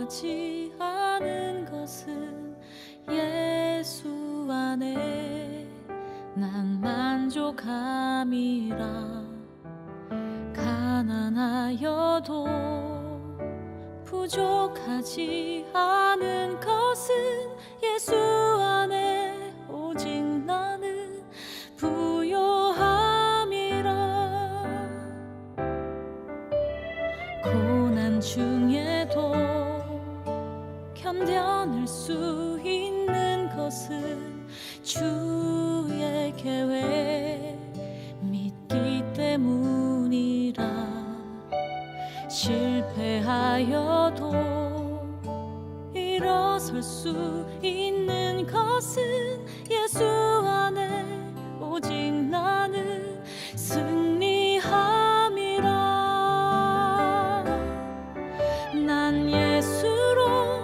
부족하지 않은 것은 예수 안에 난 만족함이라. 가난하여도 부족하지 않은 것은 예수 안에 오직 나는 부요함이라. 고난 중에도 견뎌낼 수 있는 것은 주의 계획 믿기 때문이라. 실패하여도 일어설 수 있는 것은 예수 안에 오직 나는 승리함이라. 난 예수로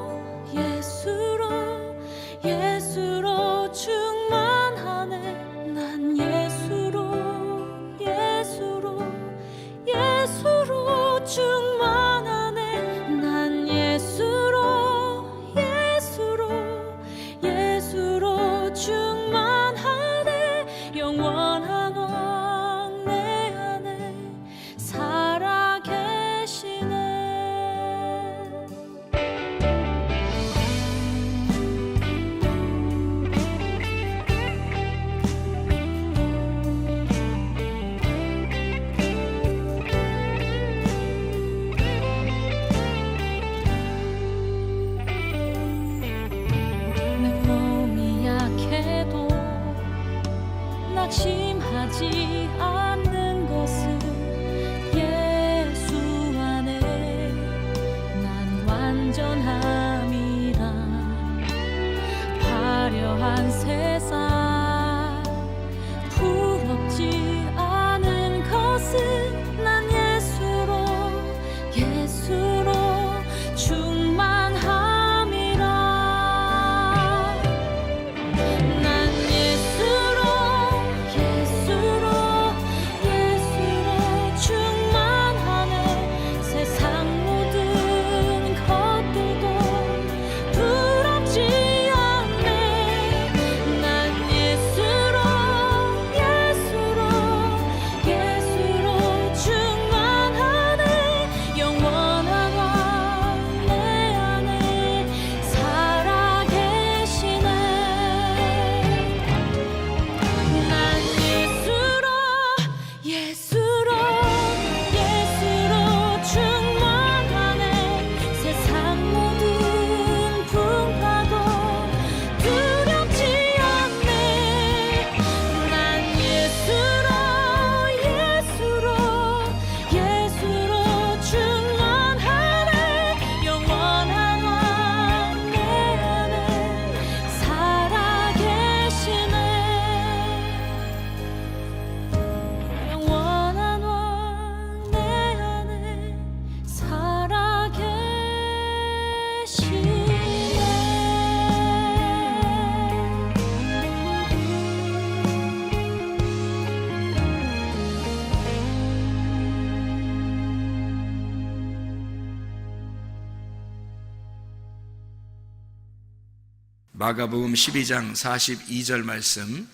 충만하네. 난 예수로 충만하네. 난 예수로 충만하네. 영원한 왕 내 안에 살아 계시네. 낙심하지 않는 것은 예수 안에 난 완전함이라. 화려한 세상 부럽지 않은 것은 난 예수로 충만함이라. 난 예수로 충만하네. 세상 모든 것들도 부럽지 않네. 난 예수로 충만하네. 영원한 왕 내 안에 살아 계시네. 난 예수로 충만하네. 세상 모든 풍파도 두렵지 않네. 난 예수로 충만하네. 영원한 왕 내 안에 살아 계시네. 영원한 왕 내 안에 살아 계시네. 마가복음 12장 42절 말씀.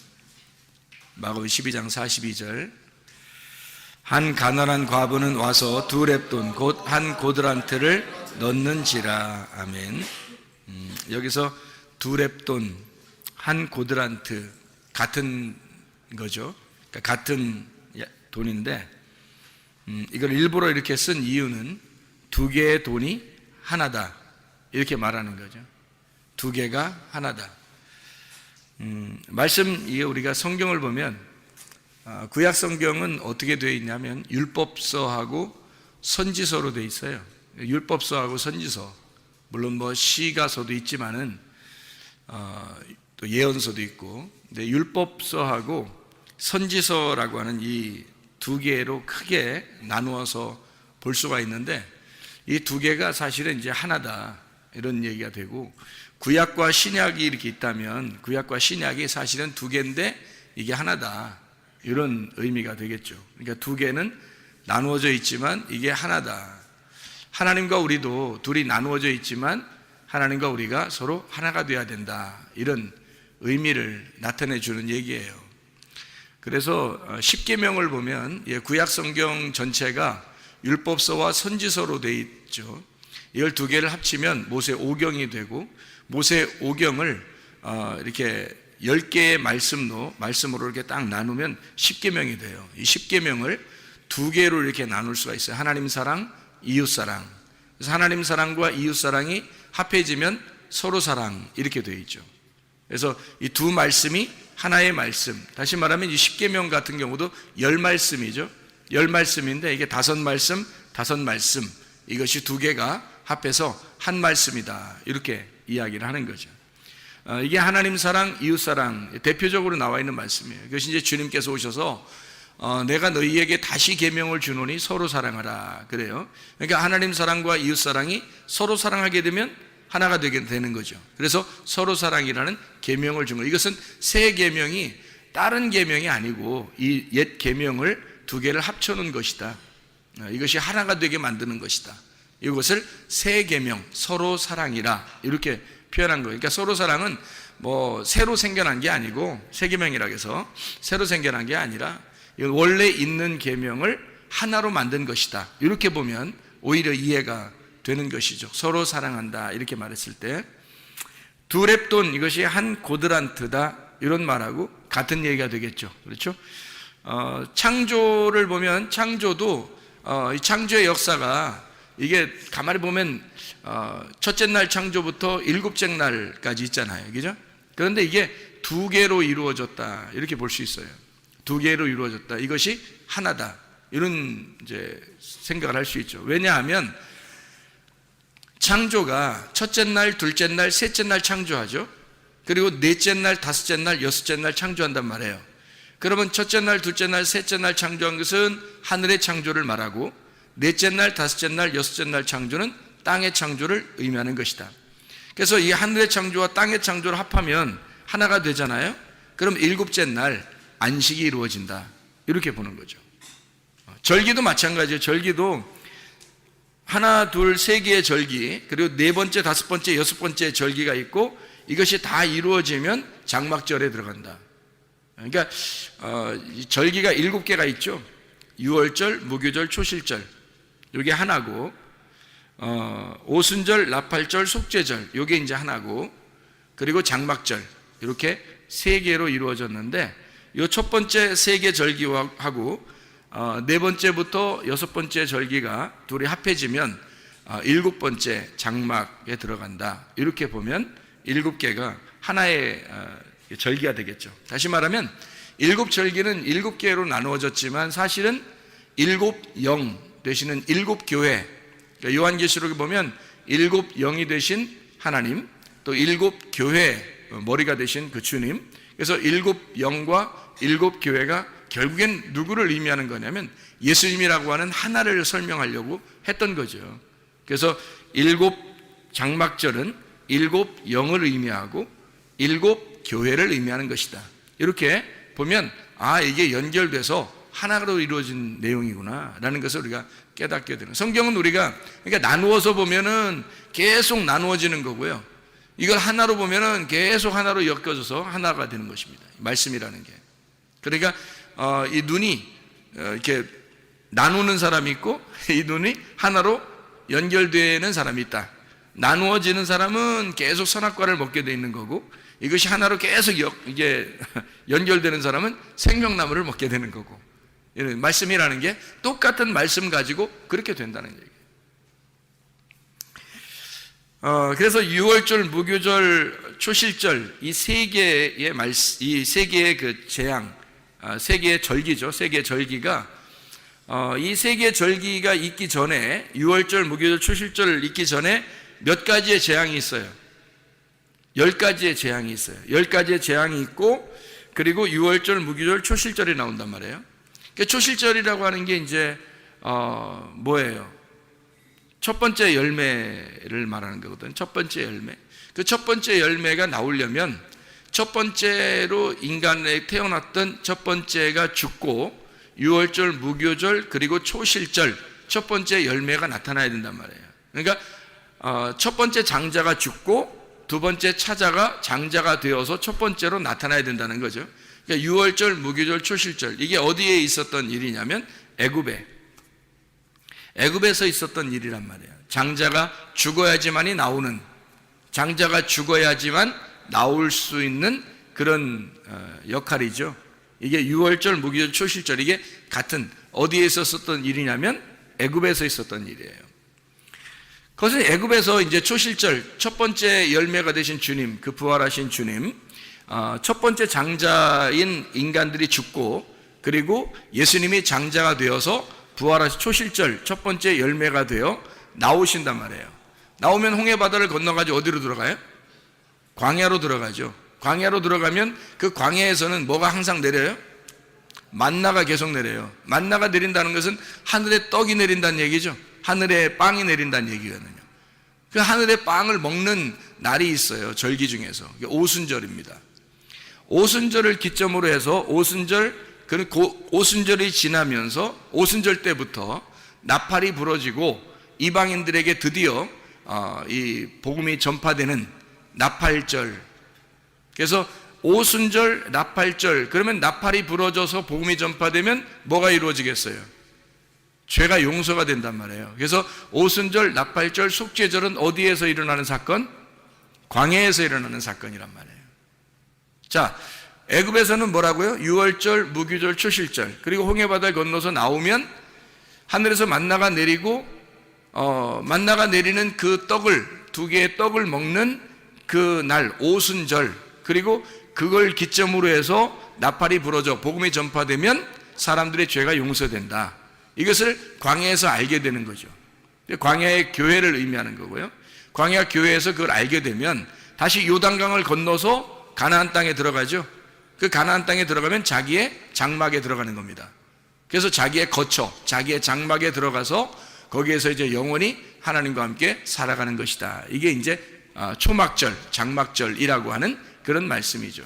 마가복음 12장 42절. 한 가난한 과부는 와서 두 렙돈 곧 한 고드란트를 넣는지라. 아멘. 여기서 두 렙돈, 한 고드란트 같은 거죠. 그러니까 같은 돈인데 이걸 일부러 이렇게 쓴 이유는 두 개의 돈이 하나다 이렇게 말하는 거죠. 두 개가 하나다. 말씀 이게 우리가 성경을 보면 구약 성경은 어떻게 되어 있냐면 율법서하고 선지서로 되어 있어요. 율법서하고 선지서, 물론 뭐 시가서도 있지만은 또 예언서도 있고, 근데 율법서하고 선지서라고 하는 이 두 개로 크게 나누어서 볼 수가 있는데, 이 두 개가 사실은 이제 하나다 이런 얘기가 되고, 구약과 신약이 이렇게 있다면 구약과 신약이 사실은 두 개인데 이게 하나다 이런 의미가 되겠죠. 그러니까 두 개는 나누어져 있지만 이게 하나다. 하나님과 우리도 둘이 나누어져 있지만 하나님과 우리가 서로 하나가 되어야 된다, 이런 의미를 나타내 주는 얘기예요. 그래서 십계명을 보면 구약 성경 전체가 율법서와 선지서로 되어 있죠. 이걸 두 개를 합치면 모세 오경이 되고, 모세 오경을 이렇게 10개의 말씀으로 이렇게 딱 나누면 십계명이 돼요. 이 십계명을 두 개로 이렇게 나눌 수가 있어요. 하나님 사랑, 이웃 사랑. 그래서 하나님 사랑과 이웃 사랑이 합해지면 서로 사랑, 이렇게 되어 있죠. 그래서 이 두 말씀이 하나의 말씀, 다시 말하면 이 십계명 같은 경우도 10말씀이죠. 10말씀인데 이게 5말씀, 5말씀, 이것이 두 개가 합해서 한 말씀이다, 이렇게 이야기를 하는 거죠. 이게 하나님 사랑, 이웃 사랑 대표적으로 나와 있는 말씀이에요. 그것이 이제 주님께서 오셔서 내가 너희에게 다시 계명을 주노니 서로 사랑하라, 그래요. 그러니까 하나님 사랑과 이웃 사랑이 서로 사랑하게 되면 하나가 되게 되는 거죠. 그래서 서로 사랑이라는 계명을 준 거예요. 이것은 새 계명이 다른 계명이 아니고 이 옛 계명을 두 개를 합쳐놓은 것이다. 이것이 하나가 되게 만드는 것이다. 이것을 새 계명, 서로 사랑이라, 이렇게 표현한 거예요. 그러니까 서로 사랑은 뭐 새로 생겨난 게 아니고, 새 계명이라고 해서 새로 생겨난 게 아니라 원래 있는 계명을 하나로 만든 것이다, 이렇게 보면 오히려 이해가 되는 것이죠. 서로 사랑한다, 이렇게 말했을 때 두 렙돈, 이것이 한 고드란트다, 이런 말하고 같은 얘기가 되겠죠. 그렇죠? 창조를 보면 창조도 이 창조의 역사가 이게 가만히 보면 첫째 날 창조부터 7째 날까지 있잖아요, 그죠? 그런데 이게 두 개로 이루어졌다, 이렇게 볼 수 있어요. 두 개로 이루어졌다, 이것이 하나다, 이런 이제 생각을 할 수 있죠. 왜냐하면 창조가 첫째 날, 둘째 날, 셋째 날 창조하죠. 그리고 넷째 날, 다섯째 날, 여섯째 날 창조한단 말이에요. 그러면 첫째 날, 둘째 날, 셋째 날 창조한 것은 하늘의 창조를 말하고, 넷째 날, 다섯째 날, 여섯째 날 창조는 땅의 창조를 의미하는 것이다. 그래서 이 하늘의 창조와 땅의 창조를 합하면 하나가 되잖아요. 그럼 7째 날 안식이 이루어진다, 이렇게 보는 거죠. 절기도 마찬가지예요. 절기도 하나, 둘, 세 개의 절기, 그리고 네 번째, 다섯 번째, 여섯 번째 절기가 있고, 이것이 다 이루어지면 장막절에 들어간다. 그러니까 절기가 7개가 있죠. 유월절, 무교절, 초실절, 이게 하나고, 오순절, 나팔절, 속죄절, 이게 이제 하나고, 그리고 장막절, 이렇게 3개로 이루어졌는데, 이 첫 번째 3개 절기하고 네 번째부터 여섯 번째 절기가 둘이 합해지면 7번째 장막에 들어간다, 이렇게 보면 7개가 하나의 절기가 되겠죠. 다시 말하면 7절기는 7개로 나누어졌지만 사실은 7영 되시는 7교회, 그러니까 요한계시록에 보면 7영이 되신 하나님, 또 7교회 머리가 되신 그 주님, 그래서 7영과 7교회가 결국엔 누구를 의미하는 거냐면 예수님이라고 하는 하나를 설명하려고 했던 거죠. 그래서 7장막절은 7영을 의미하고 7교회를 의미하는 것이다, 이렇게 보면 이게 연결돼서 하나로 이루어진 내용이구나 라는 것을 우리가 깨닫게 되는, 성경은 우리가 그러니까 나누어서 보면은 계속 나누어지는 거고요, 이걸 하나로 보면은 계속 하나로 엮여져서 하나가 되는 것입니다, 말씀이라는 게. 그러니까 이 눈이 이렇게 나누는 사람이 있고, 이 눈이 하나로 연결되는 사람이 있다. 나누어지는 사람은 계속 선악과를 먹게 돼 있는 거고, 이것이 하나로 계속 이게 연결되는 사람은 생명나무를 먹게 되는 거고, 말씀이라는 게 똑같은 말씀 가지고 그렇게 된다는 얘기예요. 그래서 유월절, 무교절, 초실절, 이 세 개의 이 세 개의 그 재앙, 세 개의 절기죠. 세 개의 절기가 이 세 개의 절기가 있기 전에, 유월절, 무교절, 초실절을 있기 전에 몇 가지의 재앙이 있어요. 10가지의 재앙이 있어요. 10가지의 재앙이 있고, 그리고 유월절, 무교절, 초실절이 나온단 말이에요. 그러니까 초실절이라고 하는 게 이제 뭐예요? 첫 번째 열매를 말하는 거거든. 첫 번째 열매. 그 첫 번째 열매가 나오려면 첫 번째로 인간에 태어났던 첫 번째가 죽고, 유월절, 무교절, 그리고 초실절 첫 번째 열매가 나타나야 된단 말이에요. 그러니까 첫 번째 장자가 죽고 두 번째 차자가 장자가 되어서 첫 번째로 나타나야 된다는 거죠. 그러니까 유월절, 무교절, 초실절, 이게 어디에 있었던 일이냐면 애굽에서 있었던 일이란 말이에요. 장자가 죽어야지만이 나오는, 장자가 죽어야지만 나올 수 있는 그런 역할이죠. 이게 유월절, 무교절, 초실절, 이게 같은 어디에 있었던 일이냐면 애굽에서 있었던 일이에요. 그것은 애굽에서 이제 초실절, 첫 번째 열매가 되신 주님, 그 부활하신 주님, 첫 번째 장자인 인간들이 죽고, 그리고 예수님이 장자가 되어서 부활하신 초실절 첫 번째 열매가 되어 나오신단 말이에요. 나오면 홍해바다를 건너가지고 어디로 들어가요? 광야로 들어가죠. 광야로 들어가면 그 광야에서는 뭐가 항상 내려요? 만나가 계속 내려요. 만나가 내린다는 것은 하늘에 떡이 내린다는 얘기죠. 하늘에 빵이 내린다는 얘기거든요. 그 하늘에 빵을 먹는 날이 있어요. 절기 중에서. 오순절입니다. 오순절을 기점으로 해서 오순절이 지나면서 오순절 때부터 나팔이 부러지고 이방인들에게 드디어 이 복음이 전파되는 나팔절. 그래서 오순절, 나팔절, 그러면 나팔이 부러져서 복음이 전파되면 뭐가 이루어지겠어요? 죄가 용서가 된단 말이에요. 그래서 오순절, 나팔절, 속죄절은 어디에서 일어나는 사건? 광야에서 일어나는 사건이란 말이에요. 자, 애굽에서는 뭐라고요? 유월절, 무교절, 초실절, 그리고 홍해바다를 건너서 나오면 하늘에서 만나가 내리고 만나가 내리는 그 떡을, 두 개의 떡을 먹는 그 날 오순절, 그리고 그걸 기점으로 해서 나팔이 부러져 복음이 전파되면 사람들의 죄가 용서된다. 이것을 광야에서 알게 되는 거죠. 광야의 교회를 의미하는 거고요. 광야 교회에서 그걸 알게 되면 다시 요단강을 건너서 가나안 땅에 들어가죠. 그 가나안 땅에 들어가면 자기의 장막에 들어가는 겁니다. 그래서 자기의 거처, 자기의 장막에 들어가서 거기에서 이제 영원히 하나님과 함께 살아가는 것이다. 이게 이제 초막절, 장막절이라고 하는 그런 말씀이죠.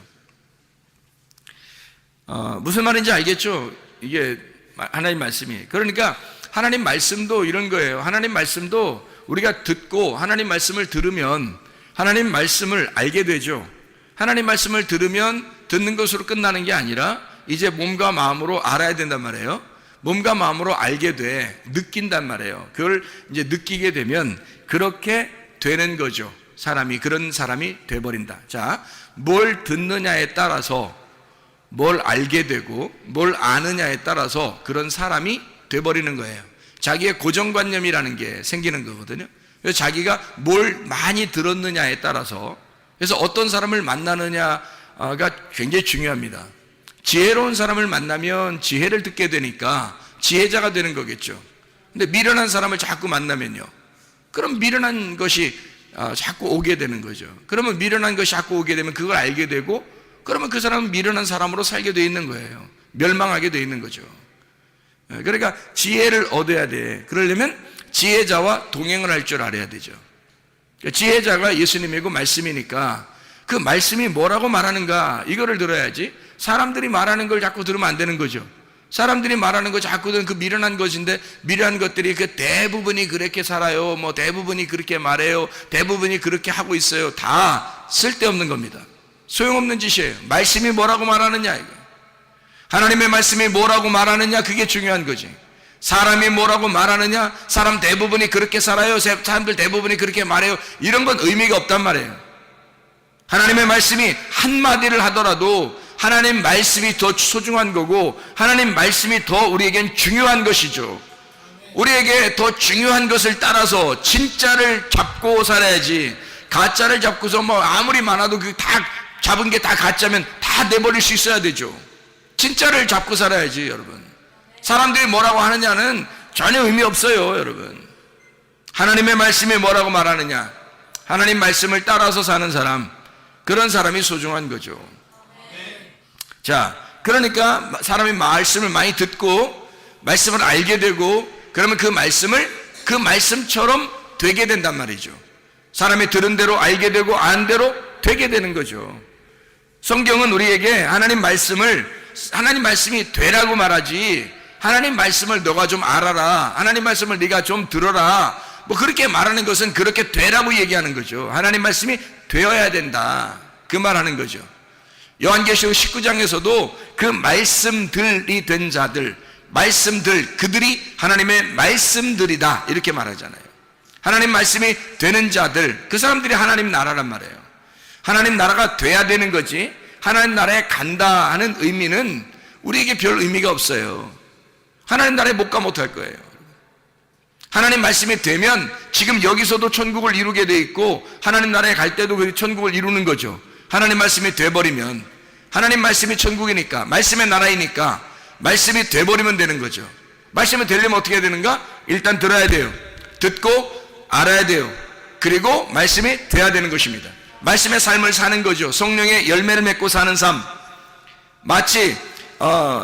무슨 말인지 알겠죠? 이게 하나님 말씀이. 그러니까 하나님 말씀도 이런 거예요. 하나님 말씀도 우리가 듣고 하나님 말씀을 들으면 하나님 말씀을 알게 되죠. 하나님 말씀을 들으면 듣는 것으로 끝나는 게 아니라 이제 몸과 마음으로 알아야 된단 말이에요. 몸과 마음으로 알게 돼, 느낀단 말이에요. 그걸 이제 느끼게 되면 그렇게 되는 거죠. 사람이, 그런 사람이 돼버린다. 자, 뭘 듣느냐에 따라서 뭘 알게 되고 뭘 아느냐에 따라서 그런 사람이 돼버리는 거예요. 자기의 고정관념이라는 게 생기는 거거든요. 그래서 자기가 뭘 많이 들었느냐에 따라서, 그래서 어떤 사람을 만나느냐가 굉장히 중요합니다. 지혜로운 사람을 만나면 지혜를 듣게 되니까 지혜자가 되는 거겠죠. 근데 미련한 사람을 자꾸 만나면요, 그럼 미련한 것이 자꾸 오게 되는 거죠. 그러면 미련한 것이 자꾸 오게 되면 그걸 알게 되고, 그러면 그 사람은 미련한 사람으로 살게 돼 있는 거예요. 멸망하게 돼 있는 거죠. 그러니까 지혜를 얻어야 돼. 그러려면 지혜자와 동행을 할 줄 알아야 되죠. 지혜자가 예수님이고 말씀이니까 그 말씀이 뭐라고 말하는가, 이거를 들어야지. 사람들이 말하는 걸 자꾸 들으면 안 되는 거죠. 사람들이 말하는 거 자꾸 들으면 그 미련한 것인데, 미련한 것들이 그 대부분이 그렇게 살아요, 뭐 대부분이 그렇게 말해요, 대부분이 그렇게 하고 있어요. 다 쓸데없는 겁니다. 소용없는 짓이에요. 말씀이 뭐라고 말하느냐, 이거. 하나님의 말씀이 뭐라고 말하느냐, 그게 중요한 거지. 사람이 뭐라고 말하느냐, 사람 대부분이 그렇게 살아요, 사람들 대부분이 그렇게 말해요, 이런 건 의미가 없단 말이에요. 하나님의 말씀이 한마디를 하더라도 하나님 말씀이 더 소중한 거고, 하나님 말씀이 더 우리에겐 중요한 것이죠. 우리에게 더 중요한 것을 따라서 진짜를 잡고 살아야지, 가짜를 잡고서 뭐 아무리 많아도 그 다 잡은 게 다 가짜면 다 내버릴 수 있어야 되죠. 진짜를 잡고 살아야지, 여러분. 사람들이 뭐라고 하느냐는 전혀 의미 없어요, 여러분. 하나님의 말씀이 뭐라고 말하느냐, 하나님 말씀을 따라서 사는 사람, 그런 사람이 소중한 거죠. 자, 그러니까 사람이 말씀을 많이 듣고 말씀을 알게 되고, 그러면 그 말씀처럼 되게 된단 말이죠. 사람이 들은 대로 알게 되고 아는 대로 되게 되는 거죠. 성경은 우리에게 하나님 말씀이 되라고 말하지, 하나님 말씀을 너가 좀 알아라, 하나님 말씀을 네가 좀 들어라, 뭐 그렇게 말하는 것은 그렇게 되라고 얘기하는 거죠. 하나님 말씀이 되어야 된다, 그 말하는 거죠. 요한계시록 19장에서도 그 말씀들이 된 자들, 말씀들, 그들이 하나님의 말씀들이다 이렇게 말하잖아요. 하나님 말씀이 되는 자들, 그 사람들이 하나님 나라란 말이에요. 하나님 나라가 돼야 되는 거지, 하나님 나라에 간다 하는 의미는 우리에게 별 의미가 없어요. 하나님 나라에 못 가 못할 거예요. 하나님 말씀이 되면 지금 여기서도 천국을 이루게 돼 있고 하나님 나라에 갈 때도 그 천국을 이루는 거죠. 하나님 말씀이 돼버리면, 하나님 말씀이 천국이니까, 말씀의 나라이니까 말씀이 돼버리면 되는 거죠. 말씀이 되려면 어떻게 해야 되는가? 일단 들어야 돼요. 듣고 알아야 돼요. 그리고 말씀이 돼야 되는 것입니다. 말씀의 삶을 사는 거죠. 성령의 열매를 맺고 사는 삶. 마치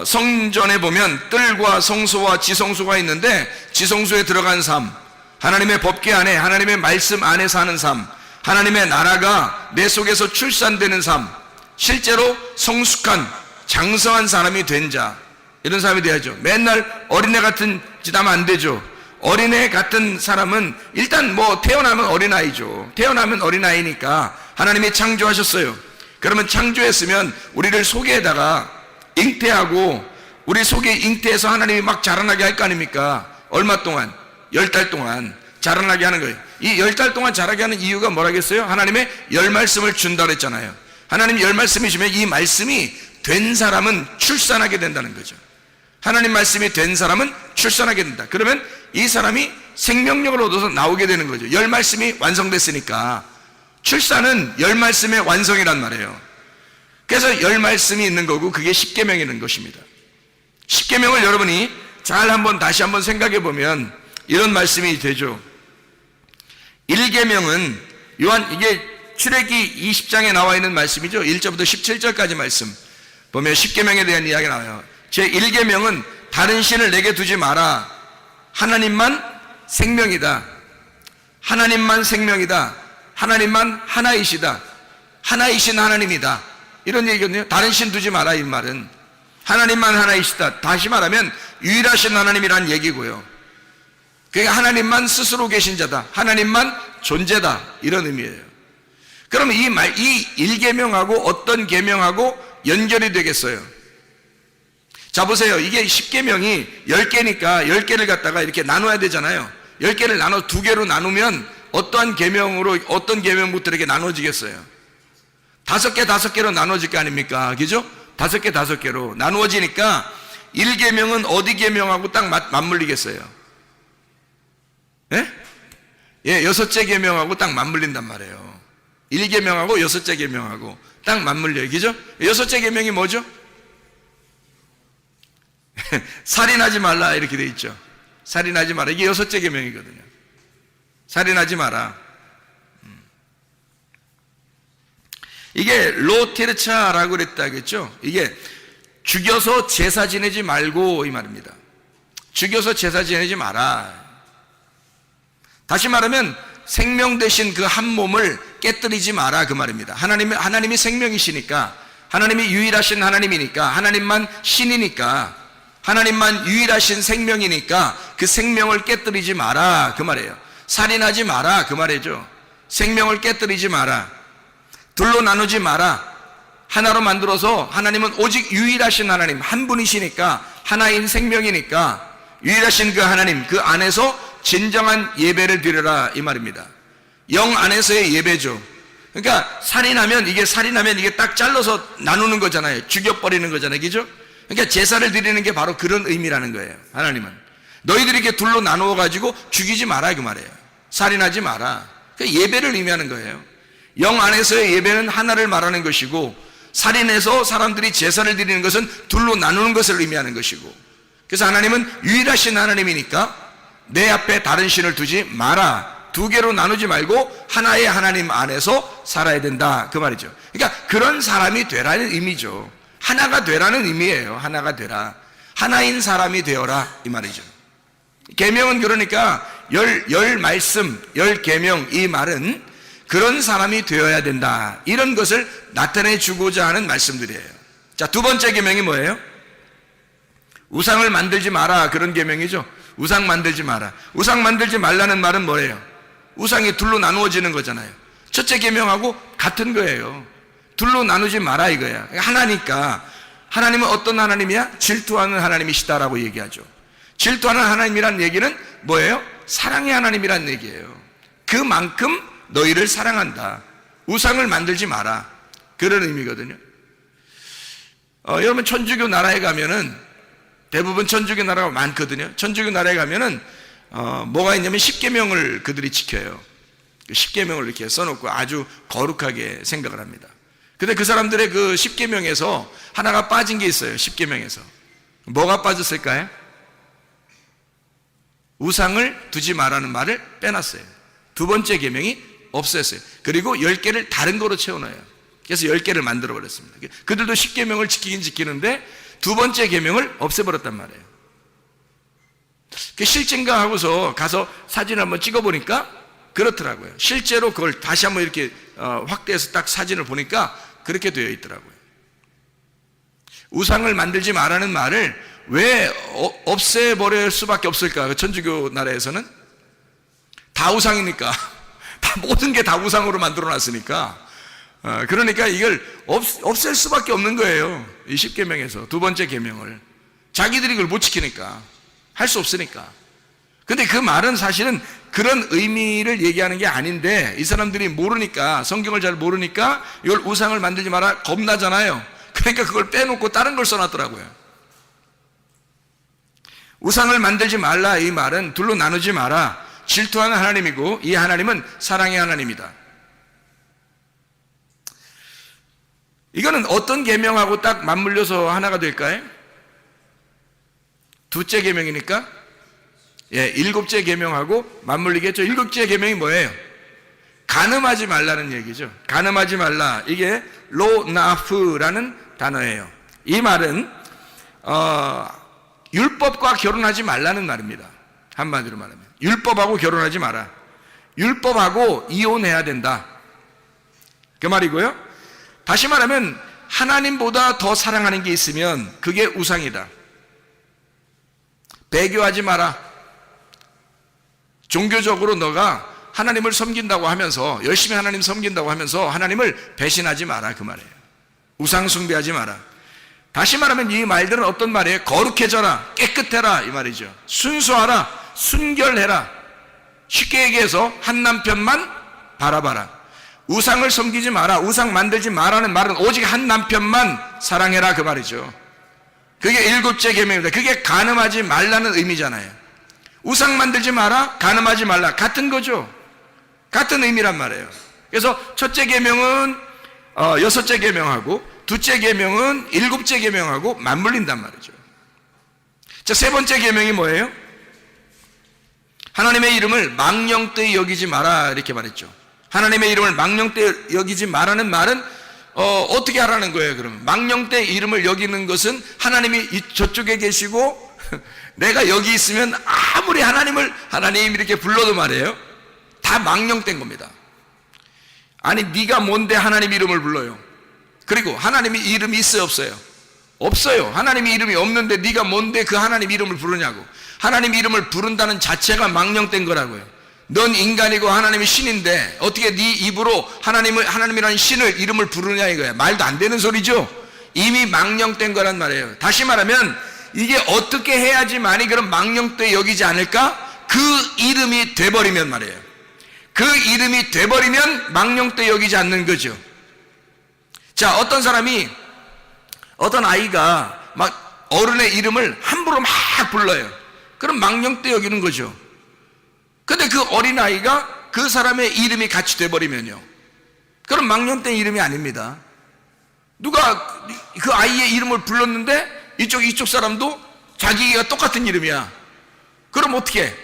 성전에 보면 뜰과 성소와 지성소가 있는데 지성소에 들어간 삶, 하나님의 법궤 안에, 하나님의 말씀 안에 사는 삶, 하나님의 나라가 내 속에서 출산되는 삶, 실제로 성숙한 장성한 사람이 된 자, 이런 사람이 돼야죠. 맨날 어린애 같은 짓 하면 안 되죠. 어린애 같은 사람은 일단 뭐 태어나면 어린아이죠. 태어나면 어린아이니까 하나님이 창조하셨어요. 그러면 창조했으면 우리를 속에다가 잉태하고, 우리 속에 잉태해서 하나님이 막 자라나게 할 거 아닙니까? 얼마 동안? 10달 동안 자라나게 하는 거예요. 이 10달 동안 자라게 하는 이유가 뭐라겠어요? 하나님의 열 말씀을 준다 그랬잖아요. 하나님 열 말씀이시면 이 말씀이 된 사람은 출산하게 된다는 거죠. 하나님 말씀이 된 사람은 출산하게 된다. 그러면 이 사람이 생명력을 얻어서 나오게 되는 거죠. 열 말씀이 완성됐으니까. 출산은 열 말씀의 완성이란 말이에요. 그래서 열 말씀이 있는 거고, 그게 십계명이 있는 것입니다. 십계명을 여러분이 잘 한번 다시 한번 생각해 보면 이런 말씀이 되죠. 1계명은 이게 출애기 20장에 나와 있는 말씀이죠. 1절부터 17절까지 말씀 보면 십계명에 대한 이야기가 나와요. 제 1계명은 다른 신을 내게 두지 마라. 하나님만 생명이다. 하나님만 생명이다. 하나님만 하나이시다. 하나이신 하나님이다. 이런 얘기거든요. 다른 신 두지 마라, 이 말은. 하나님만 하나이시다. 다시 말하면 유일하신 하나님이란 얘기고요. 그러니까 하나님만 스스로 계신 자다. 하나님만 존재다. 이런 의미예요. 그러면 이 1계명하고 어떤 계명하고 연결이 되겠어요? 자, 보세요. 이게 10계명이 10개니까 10개를 갖다가 이렇게 나눠야 되잖아요. 10개를 나눠 2개로 나누면 어떠한 계명으로, 어떤 계명부터 이렇게 나눠지겠어요? 5개로 나눠질 거 아닙니까? 그죠? 5개로 나누어지니까 1계명은 어디 계명하고 딱 맞물리겠어요? 예? 예, 6째 계명하고 딱 맞물린단 말이에요. 1계명하고 6째 계명하고 딱 맞물려요. 그죠? 6째 계명이 뭐죠? 살인하지 말라 이렇게 돼 있죠. 살인하지 마라. 이게 6째 계명이거든요. 살인하지 마라. 이게 로테르차라고 그랬다겠죠. 이게 죽여서 제사 지내지 말고 이 말입니다. 죽여서 제사 지내지 마라. 다시 말하면 생명 대신 그 한 몸을 깨뜨리지 마라, 그 말입니다. 하나님이 생명이시니까, 하나님이 유일하신 하나님이니까, 하나님만 신이니까, 하나님만 유일하신 생명이니까 그 생명을 깨뜨리지 마라, 그 말이에요. 살인하지 마라, 그 말이죠. 생명을 깨뜨리지 마라. 둘로 나누지 마라. 하나로 만들어서, 하나님은 오직 유일하신 하나님, 한 분이시니까, 하나인 생명이니까 유일하신 그 하나님, 그 안에서 진정한 예배를 드려라, 이 말입니다. 영 안에서의 예배죠. 그러니까 살인하면 이게 딱 잘라서 나누는 거잖아요. 죽여버리는 거잖아요. 그죠? 그러니까 제사를 드리는 게 바로 그런 의미라는 거예요. 하나님은 너희들이 이렇게 둘로 나누어 가지고 죽이지 마라, 그 말이에요. 살인하지 마라. 그러니까 예배를 의미하는 거예요. 영 안에서의 예배는 하나를 말하는 것이고, 살인해서 사람들이 제사를 드리는 것은 둘로 나누는 것을 의미하는 것이고, 그래서 하나님은 유일하신 하나님이니까 내 앞에 다른 신을 두지 마라. 2개로 나누지 말고 하나의 하나님 안에서 살아야 된다, 그 말이죠. 그러니까 그런 사람이 되라는 의미죠. 하나가 되라는 의미예요. 하나가 되라. 하나인 사람이 되어라, 이 말이죠. 계명은 그러니까 열 말씀, 열 계명, 이 말은 그런 사람이 되어야 된다, 이런 것을 나타내 주고자 하는 말씀들이에요. 자, 2번째 계명이 뭐예요? 우상을 만들지 마라, 그런 계명이죠. 우상 만들지 마라. 우상 만들지 말라는 말은 뭐예요? 우상이 둘로 나누어지는 거잖아요. 첫째 계명하고 같은 거예요. 둘로 나누지 마라 이거야. 하나니까 하나님은 어떤 하나님이야? 질투하는 하나님이시다라고 얘기하죠. 질투하는 하나님이란 얘기는 뭐예요? 사랑의 하나님이란 얘기예요. 그만큼 너희를 사랑한다. 우상을 만들지 마라. 그런 의미거든요. 여러분 천주교 나라에 가면은 대부분 천주교 나라가 많거든요. 천주교 나라에 가면은 뭐가 있냐면 십계명을 그들이 지켜요. 십계명을 이렇게 써놓고 아주 거룩하게 생각을 합니다. 근데 그 사람들의 그 십계명에서 하나가 빠진 게 있어요. 십계명에서 뭐가 빠졌을까요? 우상을 두지 마라는 말을 빼놨어요. 두 번째 계명이 없앴어요. 그리고 10개를 다른 거로 채워넣어요. 그래서 10개를 만들어 버렸습니다. 그들도 십계명을 지키긴 지키는데 두 번째 계명을 없애버렸단 말이에요. 실제인가 하고서 가서 사진을 한번 찍어보니까 그렇더라고요. 실제로 그걸 다시 한번 이렇게 확대해서 딱 사진을 보니까 그렇게 되어 있더라고요. 우상을 만들지 말라는 말을 왜 없애버릴 수밖에 없을까? 천주교 나라에서는 다 우상이니까 다 모든 게 다 우상으로 만들어놨으니까 그러니까 이걸 없앨 수밖에 없는 거예요. 이 십계명에서 두 번째 계명을 자기들이 그걸 못 지키니까 할 수 없으니까. 근데 그 말은 사실은 그런 의미를 얘기하는 게 아닌데 이 사람들이 모르니까, 성경을 잘 모르니까 이걸 우상을 만들지 마라 겁나잖아요. 그러니까 그걸 빼놓고 다른 걸 써놨더라고요. 우상을 만들지 말라 이 말은 둘로 나누지 마라. 질투하는 하나님이고 이 하나님은 사랑의 하나님이다. 이거는 어떤 계명하고 딱 맞물려서 하나가 될까요? 둘째 계명이니까 일곱째 계명하고 맞물리겠죠. 일곱째 계명이 뭐예요? 간음하지 말라는 얘기죠. 간음하지 말라. 이게 로나프라는 단어예요. 이 말은 율법과 결혼하지 말라는 말입니다. 한마디로 말하면 율법하고 결혼하지 마라. 율법하고 이혼해야 된다. 그 말이고요. 다시 말하면 하나님보다 더 사랑하는 게 있으면 그게 우상이다. 배교하지 마라. 종교적으로 너가 하나님을 섬긴다고 하면서 열심히 하나님 섬긴다고 하면서 하나님을 배신하지 마라 그 말이에요. 우상 숭배하지 마라. 다시 말하면 이 말들은 어떤 말이에요? 거룩해져라, 깨끗해라 이 말이죠. 순수하라, 순결해라. 쉽게 얘기해서 한 남편만 바라봐라. 우상을 섬기지 마라, 우상 만들지 마라는 말은 오직 한 남편만 사랑해라 그 말이죠. 그게 일곱째 계명입니다. 그게 간음하지 말라는 의미잖아요. 우상 만들지 마라, 간음하지 말라 같은 거죠. 같은 의미란 말이에요. 그래서 첫째 계명은 여섯째 계명하고 둘째 계명은 일곱째 계명하고 맞물린단 말이죠. 자, 세 번째 계명이 뭐예요? 하나님의 이름을 망령되이 여기지 마라 이렇게 말했죠. 하나님의 이름을 망령되이 여기지 마라는 말은 어떻게 하라는 거예요? 그러면 망령되이 이름을 여기는 것은 하나님이 저쪽에 계시고 내가 여기 있으면 아무리 하나님 이렇게 불러도 말이에요, 다 망령된 겁니다. 아니 네가 뭔데 하나님 이름을 불러요? 그리고 하나님이 이름이 있어요 없어요? 없어요. 하나님이 이름이 없는데 네가 뭔데 그 하나님 이름을 부르냐고. 하나님 이름을 부른다는 자체가 망령된 거라고요. 넌 인간이고 하나님이 신인데 어떻게 네 입으로 하나님이라는 신을 이름을 부르냐 이거야. 말도 안 되는 소리죠. 이미 망령된 거란 말이에요. 다시 말하면 이게 어떻게 해야지만이 그런 망령되이 여기지 않을까? 그 이름이 돼버리면 말이에요. 그 이름이 돼버리면 망령되이 여기지 않는 거죠. 자, 어떤 아이가 막 어른의 이름을 함부로 막 불러요. 그럼 망령되이 여기는 거죠. 근데 그 어린아이가 그 사람의 이름이 같이 돼버리면요, 그럼 망령된 이름이 아닙니다. 누가 그 아이의 이름을 불렀는데 이쪽 사람도 자기가 똑같은 이름이야. 그럼 어떻게 해?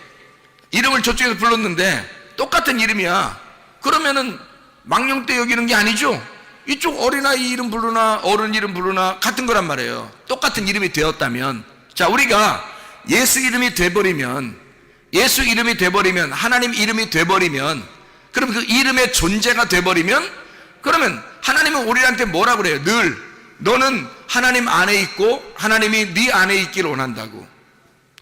이름을 저쪽에서 불렀는데 똑같은 이름이야. 그러면은 망령되이 여기는 게 아니죠. 이쪽 어린아이 이름 부르나 어른 이름 부르나 같은 거란 말이에요. 똑같은 이름이 되었다면. 자, 우리가 예수 이름이 돼버리면, 하나님 이름이 돼버리면, 그럼 그 이름의 존재가 돼버리면, 그러면 하나님은 우리한테 뭐라 그래요? 늘 너는 하나님 안에 있고 하나님이 네 안에 있기를 원한다고.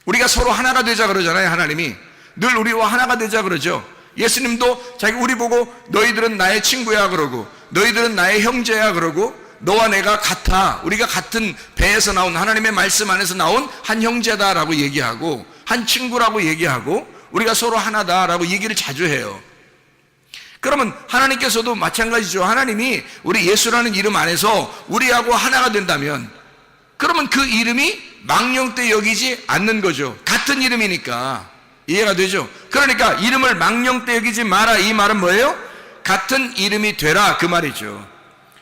우리가 서로 하나가 되자 그러잖아요. 하나님이 늘 우리와 하나가 되자 그러죠. 예수님도 자기 우리 보고 너희들은 나의 친구야 그러고 너희들은 나의 형제야 그러고 너와 내가 같아, 우리가 같은 배에서 나온 하나님의 말씀 안에서 나온 한 형제다라고 얘기하고 한 친구라고 얘기하고 우리가 서로 하나다라고 얘기를 자주 해요. 그러면 하나님께서도 마찬가지죠. 하나님이 우리 예수라는 이름 안에서 우리하고 하나가 된다면 그러면 그 이름이 망령되이 여기지 않는 거죠. 같은 이름이니까. 이해가 되죠? 그러니까 이름을 망령되이 여기지 마라, 이 말은 뭐예요? 같은 이름이 되라, 그 말이죠.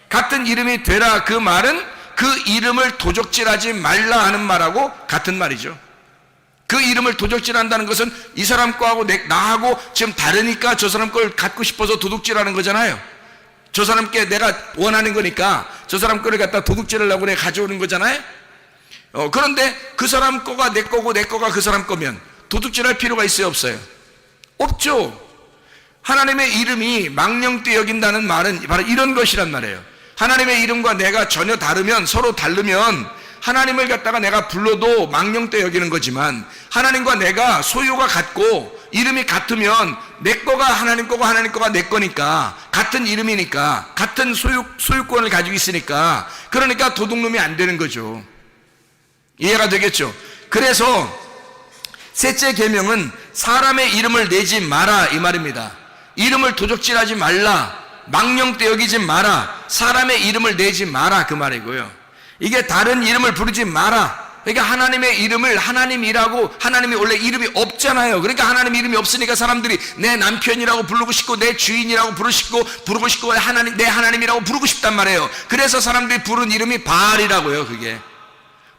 같은 이름이 되라, 그 말은 그 이름을 도적질하지 말라 하는 말하고 같은 말이죠. 그 이름을 도적질한다는 것은 이 사람 거하고 나하고 지금 다르니까 저 사람 걸 갖고 싶어서 도둑질하는 거잖아요. 저 사람께 내가 원하는 거니까 저 사람 거를 갖다 도둑질하려고 내가 가져오는 거잖아요. 그런데 그 사람 거가 내 거고 내 거가 그 사람 거면 도둑질할 필요가 있어요, 없어요? 없죠. 하나님의 이름이 망령되이 여긴다는 말은 바로 이런 것이란 말이에요. 하나님의 이름과 내가 전혀 다르면, 서로 다르면 하나님을 갖다가 내가 불러도 망령되이 여기는 거지만 하나님과 내가 소유가 같고 이름이 같으면 내 거가 하나님 거고 하나님 거가 내 거니까 같은 이름이니까 같은 소유권을 가지고 있으니까 그러니까 도둑놈이 안 되는 거죠. 이해가 되겠죠? 그래서 셋째 계명은 사람의 이름을 내지 마라, 이 말입니다. 이름을 도적질하지 말라, 망령되이 여기지 마라, 사람의 이름을 내지 마라, 그 말이고요. 이게 다른 이름을 부르지 마라. 그러니까 하나님의 이름을 하나님이라고, 하나님이 원래 이름이 없잖아요. 그러니까 하나님 이름이 없으니까 사람들이 내 남편이라고 부르고 싶고 내 주인이라고 부르고 싶고 내 하나님이라고 부르고 싶단 말이에요. 그래서 사람들이 부른 이름이 바알이라고요. 그게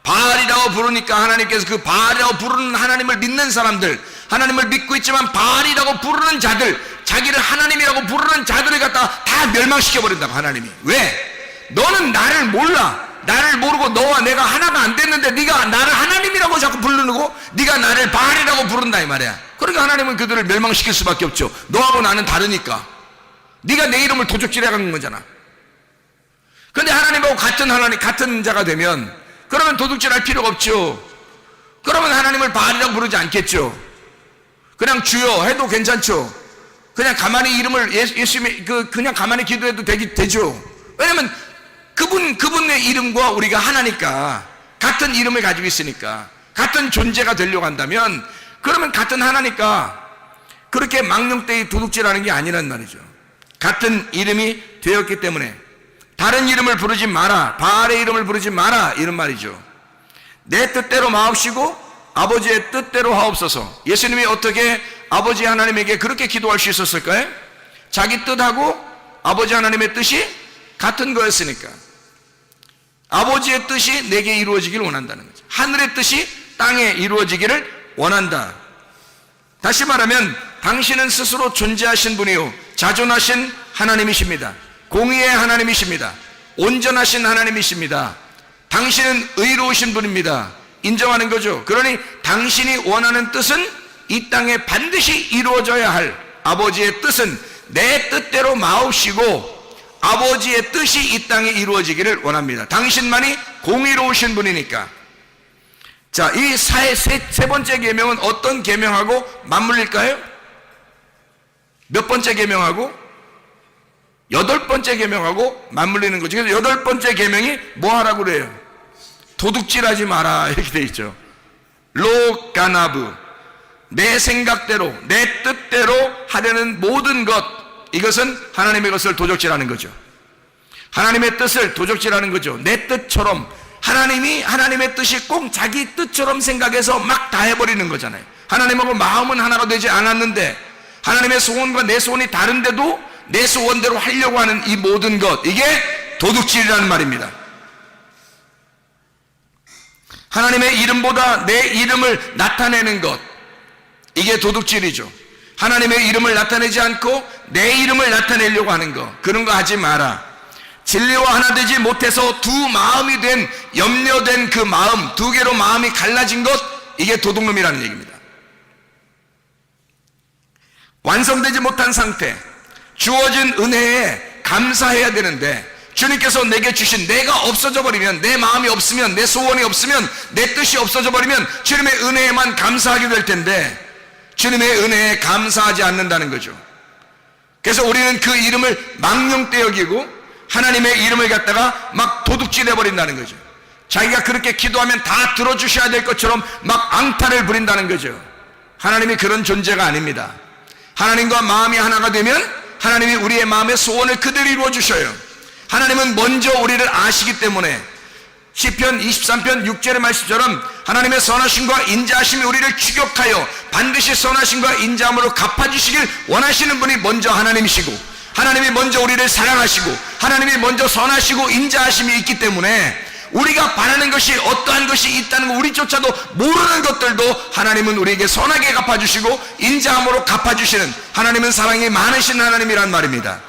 바알이라고 부르니까 하나님께서 그 바알이라고 부르는 하나님을 믿는 사람들, 하나님을 믿고 있지만 바알이라고 부르는 자들, 자기를 하나님이라고 부르는 자들을 갖다가 다 멸망시켜버린다고. 하나님이 왜? 너는 나를 몰라. 나를 모르고 너와 내가 하나가 안 됐는데 네가 나를 하나님이라고 자꾸 부르고 네가 나를 바알이라고 부른다, 이 말이야. 그러니까 하나님은 그들을 멸망시킬 수밖에 없죠. 너하고 나는 다르니까. 네가 내 이름을 도적질해가는 거잖아. 근데 하나님하고 같은 자가 되면 그러면 도둑질할 필요가 없죠. 그러면 하나님을 바알이라고 부르지 않겠죠. 그냥 주여 해도 괜찮죠. 그냥 가만히 이름을 예수님의 그냥 가만히 기도해도 되죠. 왜냐면 그분의 이름과 우리가 하나니까, 같은 이름을 가지고 있으니까, 같은 존재가 되려고 한다면 그러면 같은 하나니까 그렇게 망령되이 도둑질하는 게 아니란 말이죠. 같은 이름이 되었기 때문에 다른 이름을 부르지 마라, 바알의 이름을 부르지 마라, 이런 말이죠. 내 뜻대로 마옵시고 아버지의 뜻대로 하옵소서. 예수님이 어떻게 아버지 하나님에게 그렇게 기도할 수 있었을까요? 자기 뜻하고 아버지 하나님의 뜻이 같은 거였으니까. 아버지의 뜻이 내게 이루어지길 원한다는 거죠. 하늘의 뜻이 땅에 이루어지기를 원한다. 다시 말하면 당신은 스스로 존재하신 분이요 자존하신 하나님이십니다. 공의의 하나님이십니다. 온전하신 하나님이십니다. 당신은 의로우신 분입니다. 인정하는 거죠. 그러니 당신이 원하는 뜻은 이 땅에 반드시 이루어져야 할 아버지의 뜻은 내 뜻대로 마옵시고 아버지의 뜻이 이 땅에 이루어지기를 원합니다. 당신만이 공의로우신 분이니까. 자, 이 세 번째 계명은 어떤 계명하고 맞물릴까요? 몇 번째 계명하고? 8번째 계명하고 맞물리는 거죠. 그래서 8번째 계명이 뭐 하라고 그래요? 도둑질하지 마라, 이렇게 돼 있죠. 로 가나브, 내 생각대로 내 뜻대로 하려는 모든 것, 이것은 하나님의 것을 도적질하는 거죠. 하나님의 뜻을 도적질하는 거죠. 내 뜻처럼, 하나님의 뜻이 꼭 자기 뜻처럼 생각해서 막 다 해버리는 거잖아요. 하나님하고 마음은 하나가 되지 않았는데 하나님의 소원과 내 소원이 다른데도 내 소원대로 하려고 하는 이 모든 것, 이게 도둑질이라는 말입니다. 하나님의 이름보다 내 이름을 나타내는 것, 이게 도둑질이죠. 하나님의 이름을 나타내지 않고 내 이름을 나타내려고 하는 것, 그런 거 하지 마라. 진리와 하나 되지 못해서 두 마음이 된, 염려된 그 마음, 두 개로 마음이 갈라진 것, 이게 도둑놈이라는 얘기입니다. 완성되지 못한 상태, 주어진 은혜에 감사해야 되는데 주님께서 내게 주신 내가 없어져 버리면, 내 마음이 없으면, 내 소원이 없으면, 내 뜻이 없어져 버리면 주님의 은혜에만 감사하게 될 텐데 주님의 은혜에 감사하지 않는다는 거죠. 그래서 우리는 그 이름을 망령되 여기고 하나님의 이름을 갖다가 막 도둑질해 버린다는 거죠. 자기가 그렇게 기도하면 다 들어주셔야 될 것처럼 막 앙탈을 부린다는 거죠. 하나님이 그런 존재가 아닙니다. 하나님과 마음이 하나가 되면 하나님이 우리의 마음의 소원을 그대로 이루어 주셔요. 하나님은 먼저 우리를 아시기 때문에 시편 23편 6절의 말씀처럼 하나님의 선하심과 인자하심이 우리를 추격하여 반드시 선하심과 인자함으로 갚아주시길 원하시는 분이 먼저 하나님이시고, 하나님이 먼저 우리를 사랑하시고, 하나님이 먼저 선하시고 인자하심이 있기 때문에 우리가 바라는 것이 어떠한 것이 있다는 거 우리조차도 모르는 것들도 하나님은 우리에게 선하게 갚아주시고 인자함으로 갚아주시는, 하나님은 사랑이 많으신 하나님이란 말입니다.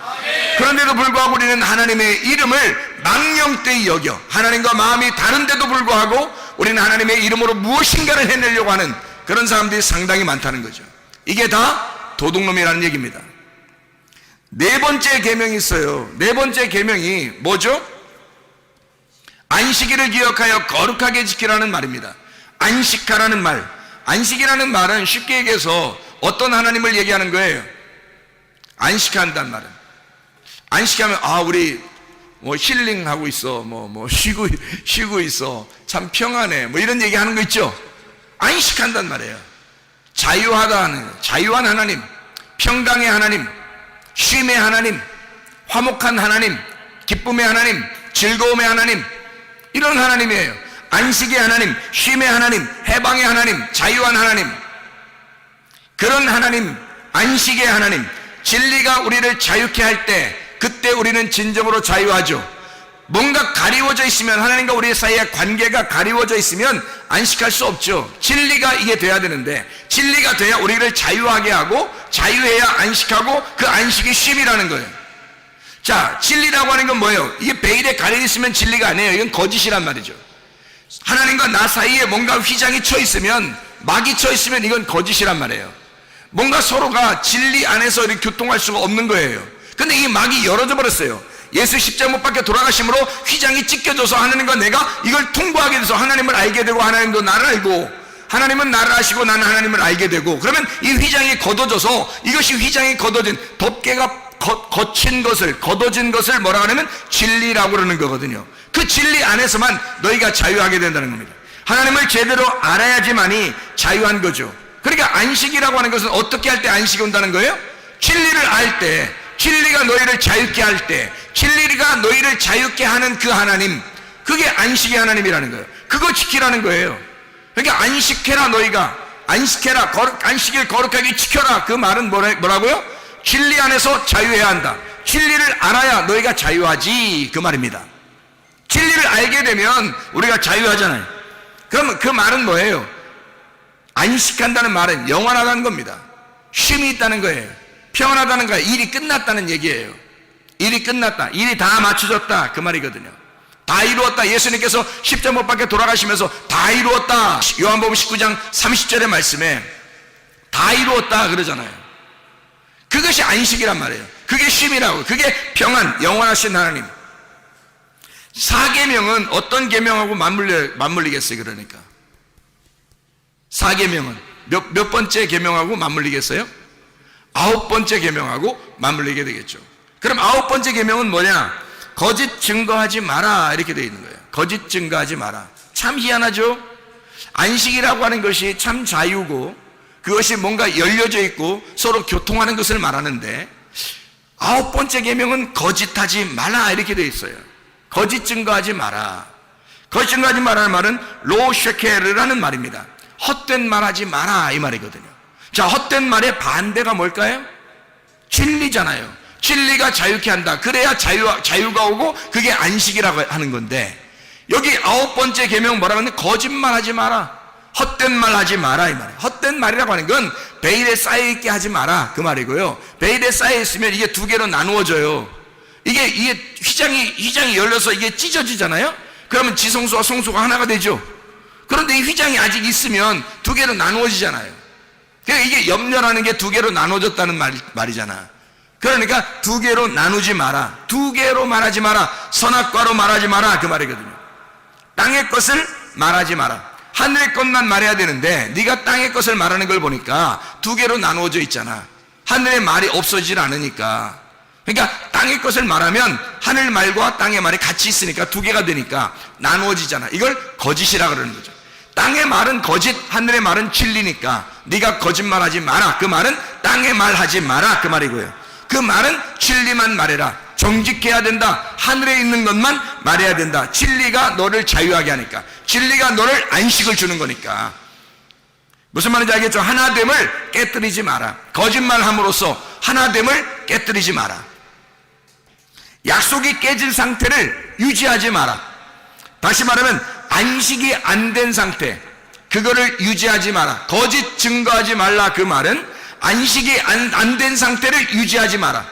그런데도 불구하고 우리는 하나님의 이름을 망령되이 여겨 하나님과 마음이 다른데도 불구하고 우리는 하나님의 이름으로 무엇인가를 해내려고 하는 그런 사람들이 상당히 많다는 거죠. 이게 다 도둑놈이라는 얘기입니다. 네 번째 계명이 있어요. 네 번째 계명이 뭐죠? 안식일을 기억하여 거룩하게 지키라는 말입니다. 안식하라는 말, 안식이라는 말은 쉽게 얘기해서 어떤 하나님을 얘기하는 거예요? 안식한다는 말은, 안식하면 우리 뭐 힐링하고 있어, 쉬고 있어, 참 평안해, 뭐 이런 얘기하는 거 있죠. 안식한단 말이에요. 자유하다는, 자유한 하나님, 평강의 하나님, 쉼의 하나님, 화목한 하나님, 기쁨의 하나님, 즐거움의 하나님, 이런 하나님이에요. 안식의 하나님, 쉼의 하나님, 해방의 하나님, 자유한 하나님, 그런 하나님, 안식의 하나님, 진리가 우리를 자유케 할 때 그때 우리는 진정으로 자유하죠. 뭔가 가리워져 있으면, 하나님과 우리 사이의 관계가 가리워져 있으면 안식할 수 없죠. 진리가 이게 돼야 되는데, 진리가 돼야 우리를 자유하게 하고, 자유해야 안식하고, 그 안식이 쉼이라는 거예요. 자, 진리라고 하는 건 뭐예요? 이게 베일에 가려 있으면 진리가 아니에요. 이건 거짓이란 말이죠. 하나님과 나 사이에 뭔가 휘장이 쳐 있으면, 막이 쳐 있으면 이건 거짓이란 말이에요. 뭔가 서로가 진리 안에서 이렇게 교통할 수가 없는 거예요. 근데 이 막이 열어져 버렸어요. 예수 십자가 못 박혀 돌아가심으로 휘장이 찢겨져서 하나님과 내가 이걸 통과하게 돼서 하나님을 알게 되고, 하나님도 나를 알고, 하나님은 나를 아시고 나는 하나님을 알게 되고, 그러면 이 휘장이 걷어져서, 이것이 휘장이 걷어진, 덮개가 거친 것을, 걷어진 것을 뭐라 하냐면 진리라고 그러는 거거든요. 그 진리 안에서만 너희가 자유하게 된다는 겁니다. 하나님을 제대로 알아야지만이 자유한 거죠. 그러니까 안식이라고 하는 것은 어떻게 할 때 안식이 온다는 거예요? 진리를 알 때, 진리가 너희를 자유케 할 때, 진리가 너희를 자유케 하는 그 하나님, 그게 안식의 하나님이라는 거예요. 그거 지키라는 거예요. 그러니까 안식해라, 너희가 안식해라, 안식일 거룩하게 지켜라. 그 말은 뭐라고요? 진리 안에서 자유해야 한다. 진리를 알아야 너희가 자유하지, 그 말입니다. 진리를 알게 되면 우리가 자유하잖아요. 그럼 그 말은 뭐예요? 안식한다는 말은 영원하다는 겁니다. 쉼이 있다는 거예요. 평안하다는 거예요. 일이 끝났다는 얘기예요. 일이 끝났다, 일이 다 맞춰졌다, 그 말이거든요. 다 이루었다. 예수님께서 십자가 못 박혀 돌아가시면서 다 이루었다. 요한복음 19장 30절의 말씀에 다 이루었다 그러잖아요. 그것이 안식이란 말이에요. 그게 쉼이라고, 그게 평안, 영원하신 하나님. 4계명은 어떤 계명하고 맞물리겠어요? 그러니까 4계명은 몇 번째 계명하고 맞물리겠어요? 9번째 계명하고 맞물리게 되겠죠. 그럼 9번째 계명은 뭐냐? 거짓 증거하지 마라, 이렇게 되어 있는 거예요. 거짓 증거하지 마라. 참 희한하죠? 안식이라고 하는 것이 참 자유고, 그것이 뭔가 열려져 있고 서로 교통하는 것을 말하는데, 9번째 계명은 거짓하지 마라, 이렇게 되어 있어요. 거짓 증거하지 마라. 거짓 증거하지 마라는 말은 로쉐케르라는 말입니다. 헛된 말하지 마라, 이 말이거든요. 자, 헛된 말의 반대가 뭘까요? 진리잖아요. 진리가 자유케 한다. 그래야 자유가 오고 그게 안식이라고 하는 건데, 여기 9번째 계명 뭐라고 하는데 거짓말하지 마라, 헛된 말 하지 마라, 이 말이에요. 헛된 말이라고 하는 건 베일에 쌓여있게 하지 마라, 그 말이고요. 베일에 쌓여있으면 이게 두 개로 나누어져요. 이게 휘장이 열려서 이게 찢어지잖아요. 그러면 지성소와 성소가 하나가 되죠. 그런데 이 휘장이 아직 있으면 두 개로 나누어지잖아요. 그러니까 이게 염려라는 게 두 개로 나누어졌다는 말이잖아. 그러니까 두 개로 나누지 마라, 두 개로 말하지 마라, 선악과로 말하지 마라, 그 말이거든요. 땅의 것을 말하지 마라. 하늘의 것만 말해야 되는데 네가 땅의 것을 말하는 걸 보니까 두 개로 나누어져 있잖아. 하늘의 말이 없어지질 않으니까. 그러니까 땅의 것을 말하면 하늘 말과 땅의 말이 같이 있으니까 두 개가 되니까 나누어지잖아. 이걸 거짓이라 그러는 거죠. 땅의 말은 거짓, 하늘의 말은 진리니까 네가 거짓말하지 마라. 그 말은 땅의 말 하지 마라, 그 말이고요. 그 말은 진리만 말해라. 정직해야 된다. 하늘에 있는 것만 말해야 된다. 진리가 너를 자유하게 하니까. 진리가 너를 안식을 주는 거니까. 무슨 말인지 알겠죠? 하나됨을 깨뜨리지 마라. 거짓말함으로써 하나됨을 깨뜨리지 마라. 약속이 깨진 상태를 유지하지 마라. 다시 말하면 안식이 안 된 상태, 그거를 유지하지 마라. 거짓 증거하지 말라, 그 말은 안식이 안 된 상태를 유지하지 마라.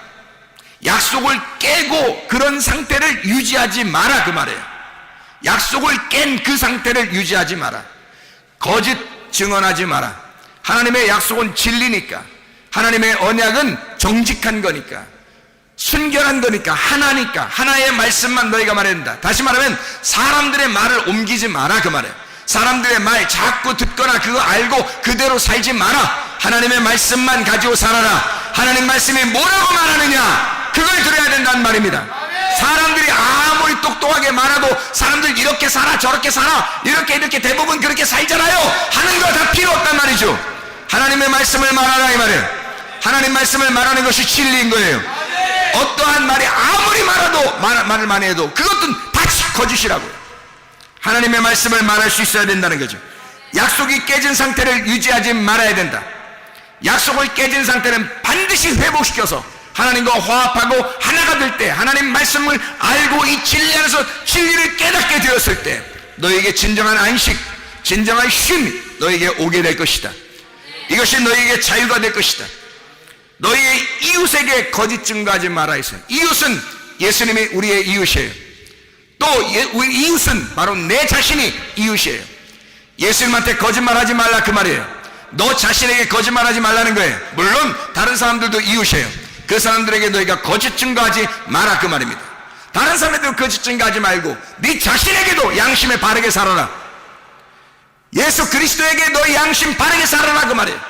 약속을 깨고 그런 상태를 유지하지 마라, 그 말이에요. 약속을 깬 그 상태를 유지하지 마라. 거짓 증언하지 마라. 하나님의 약속은 진리니까, 하나님의 언약은 정직한 거니까, 순결한 거니까, 하나니까 하나의 말씀만 너희가 말해야 된다. 다시 말하면 사람들의 말을 옮기지 마라, 그 말이에요. 사람들의 말 자꾸 듣거나 그거 알고 그대로 살지 마라. 하나님의 말씀만 가지고 살아라. 하나님 말씀이 뭐라고 말하느냐, 그걸 들어야 된다는 말입니다. 사람들이 아무리 똑똑하게 말해도 사람들 이렇게 살아 저렇게 살아 이렇게 대부분 그렇게 살잖아요 하는 거 다 필요 없단 말이죠. 하나님의 말씀을 말하라, 이 말이에요. 하나님 말씀을 말하는 것이 진리인 거예요. 어떠한 말이 아무리 말해도 말을 많이 해도 그것은 다 거짓이라고요. 하나님의 말씀을 말할 수 있어야 된다는 거죠. 약속이 깨진 상태를 유지하지 말아야 된다. 약속을 깨진 상태는 반드시 회복시켜서 하나님과 화합하고 하나가 될 때, 하나님 말씀을 알고 이 진리 안에서 진리를 깨닫게 되었을 때 너에게 진정한 안식, 진정한 쉼이 너에게 오게 될 것이다. 이것이 너에게 자유가 될 것이다. 너희의 이웃에게 거짓 증거하지 말아 했어요. 이웃은 예수님이 우리의 이웃이에요. 또 우리 이웃은 바로 내 자신이 이웃이에요. 예수님한테 거짓말하지 말라, 그 말이에요. 너 자신에게 거짓말하지 말라는 거예요. 물론 다른 사람들도 이웃이에요. 그 사람들에게 너희가 거짓 증거하지 마라, 그 말입니다. 다른 사람들도 거짓 증거하지 말고 네 자신에게도 양심에 바르게 살아라. 예수 그리스도에게 너희 양심 바르게 살아라, 그 말이에요.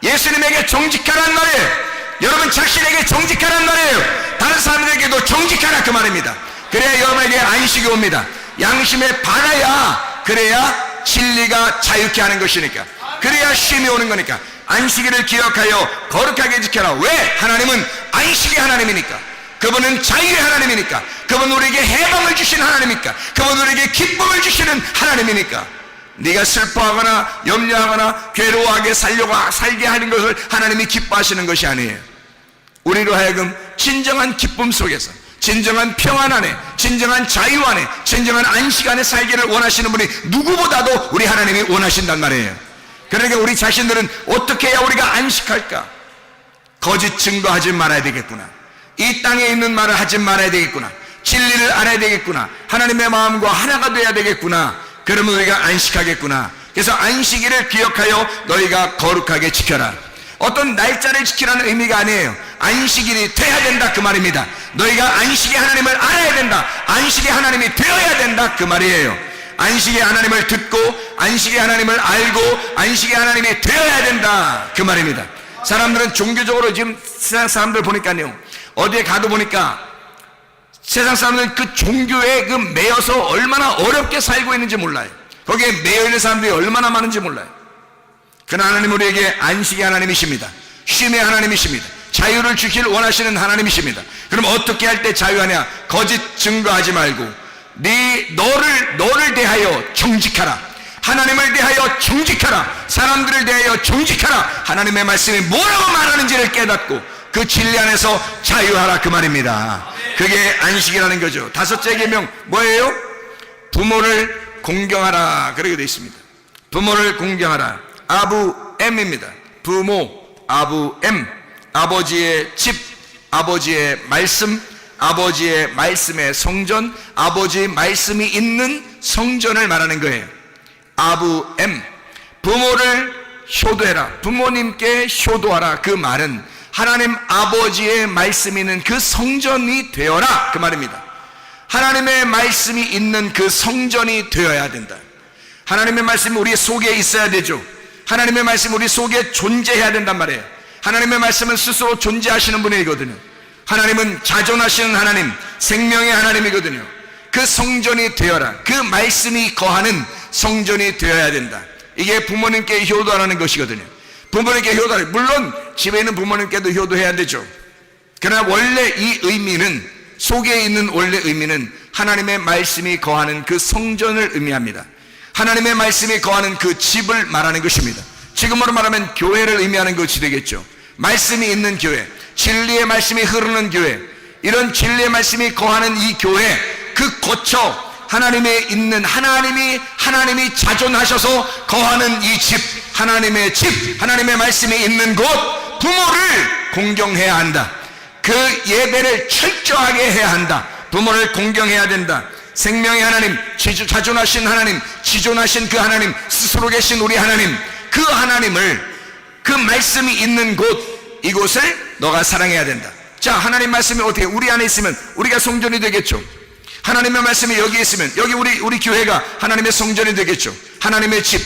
예수님에게 정직하란 말이에요. 여러분 자신에게 정직하란 말이에요. 다른 사람들에게도 정직하라, 그 말입니다. 그래야 여러분에게 안식이 옵니다. 양심에 바라야, 그래야 진리가 자유케 하는 것이니까, 그래야 쉼이 오는 거니까. 안식일을 기억하여 거룩하게 지켜라. 왜? 하나님은 안식의 하나님이니까. 그분은 자유의 하나님이니까. 그분은 우리에게 해방을 주신 하나님이니까. 그분은 우리에게 기쁨을 주시는 하나님이니까. 네가 슬퍼하거나 염려하거나 괴로워하게 살게 하는 것을 하나님이 기뻐하시는 것이 아니에요. 우리로 하여금 진정한 기쁨 속에서, 진정한 평안 안에, 진정한 자유 안에, 진정한 안식 안에 살기를 원하시는 분이 누구보다도 우리 하나님이 원하신단 말이에요. 그러니까 우리 자신들은 어떻게 해야 우리가 안식할까? 거짓 증거하지 말아야 되겠구나. 이 땅에 있는 말을 하지 말아야 되겠구나. 진리를 알아야 되겠구나. 하나님의 마음과 하나가 돼야 되겠구나. 그러면 우리가 안식하겠구나. 그래서 안식일을 기억하여 너희가 거룩하게 지켜라. 어떤 날짜를 지키라는 의미가 아니에요. 안식일이 돼야 된다, 그 말입니다. 너희가 안식의 하나님을 알아야 된다. 안식의 하나님이 되어야 된다, 그 말이에요. 안식의 하나님을 듣고 안식의 하나님을 알고 안식의 하나님이 되어야 된다, 그 말입니다. 사람들은 종교적으로 지금 세상 사람들 보니까요, 어디에 가도 보니까 세상 사람들은 그 종교에 그 매여서 얼마나 어렵게 살고 있는지 몰라요. 거기에 매여 있는 사람들이 얼마나 많은지 몰라요. 그러나 하나님 우리에게 안식의 하나님이십니다. 쉼의 하나님이십니다. 자유를 주길 원하시는 하나님이십니다. 그럼 어떻게 할 때 자유하냐? 거짓 증거하지 말고 너를 대하여 정직하라. 하나님을 대하여 정직하라. 사람들을 대하여 정직하라. 하나님의 말씀이 뭐라고 말하는지를 깨닫고 그 진리 안에서 자유하라, 그 말입니다. 그게 안식이라는 거죠. 다섯째 계명 뭐예요? 부모를 공경하라, 그렇게 되어 있습니다. 부모를 공경하라. 아부엠입니다. 부모, 아부엠. 아버지의 집, 아버지의 말씀, 아버지의 말씀의 성전, 아버지의 말씀이 있는 성전을 말하는 거예요. 아부엠. 부모를 효도해라. 부모님께 효도하라. 그 말은 하나님 아버지의 말씀이 있는 그 성전이 되어라 그 말입니다. 하나님의 말씀이 있는 그 성전이 되어야 된다. 하나님의 말씀이 우리 속에 있어야 되죠. 하나님의 말씀이 우리 속에 존재해야 된단 말이에요. 하나님의 말씀은 스스로 존재하시는 분이거든요. 하나님은 자존하시는 하나님, 생명의 하나님이거든요. 그 성전이 되어라. 그 말씀이 거하는 성전이 되어야 된다. 이게 부모님께 효도하는 것이거든요. 부모님께 효도하는, 물론 집에 있는 부모님께도 효도해야 되죠. 그러나 원래 이 의미는, 속에 있는 원래 의미는 하나님의 말씀이 거하는 그 성전을 의미합니다. 하나님의 말씀이 거하는 그 집을 말하는 것입니다. 지금으로 말하면 교회를 의미하는 것이 되겠죠. 말씀이 있는 교회, 진리의 말씀이 흐르는 교회, 이런 진리의 말씀이 거하는 이 교회, 그 거처, 하나님의 있는 하나님이 자존하셔서 거하는 이 집, 하나님의 집, 하나님의 말씀이 있는 곳, 부모를 공경해야 한다. 그 예배를 철저하게 해야 한다. 부모를 공경해야 된다. 생명의 하나님, 자존하신 하나님, 지존하신 그 하나님, 스스로 계신 우리 하나님, 그 하나님을, 그 말씀이 있는 곳, 이곳을 너가 사랑해야 된다. 자, 하나님 말씀이 어떻게 우리 안에 있으면 우리가 성전이 되겠죠. 하나님의 말씀이 여기 있으면 여기 우리 교회가 하나님의 성전이 되겠죠. 하나님의 집,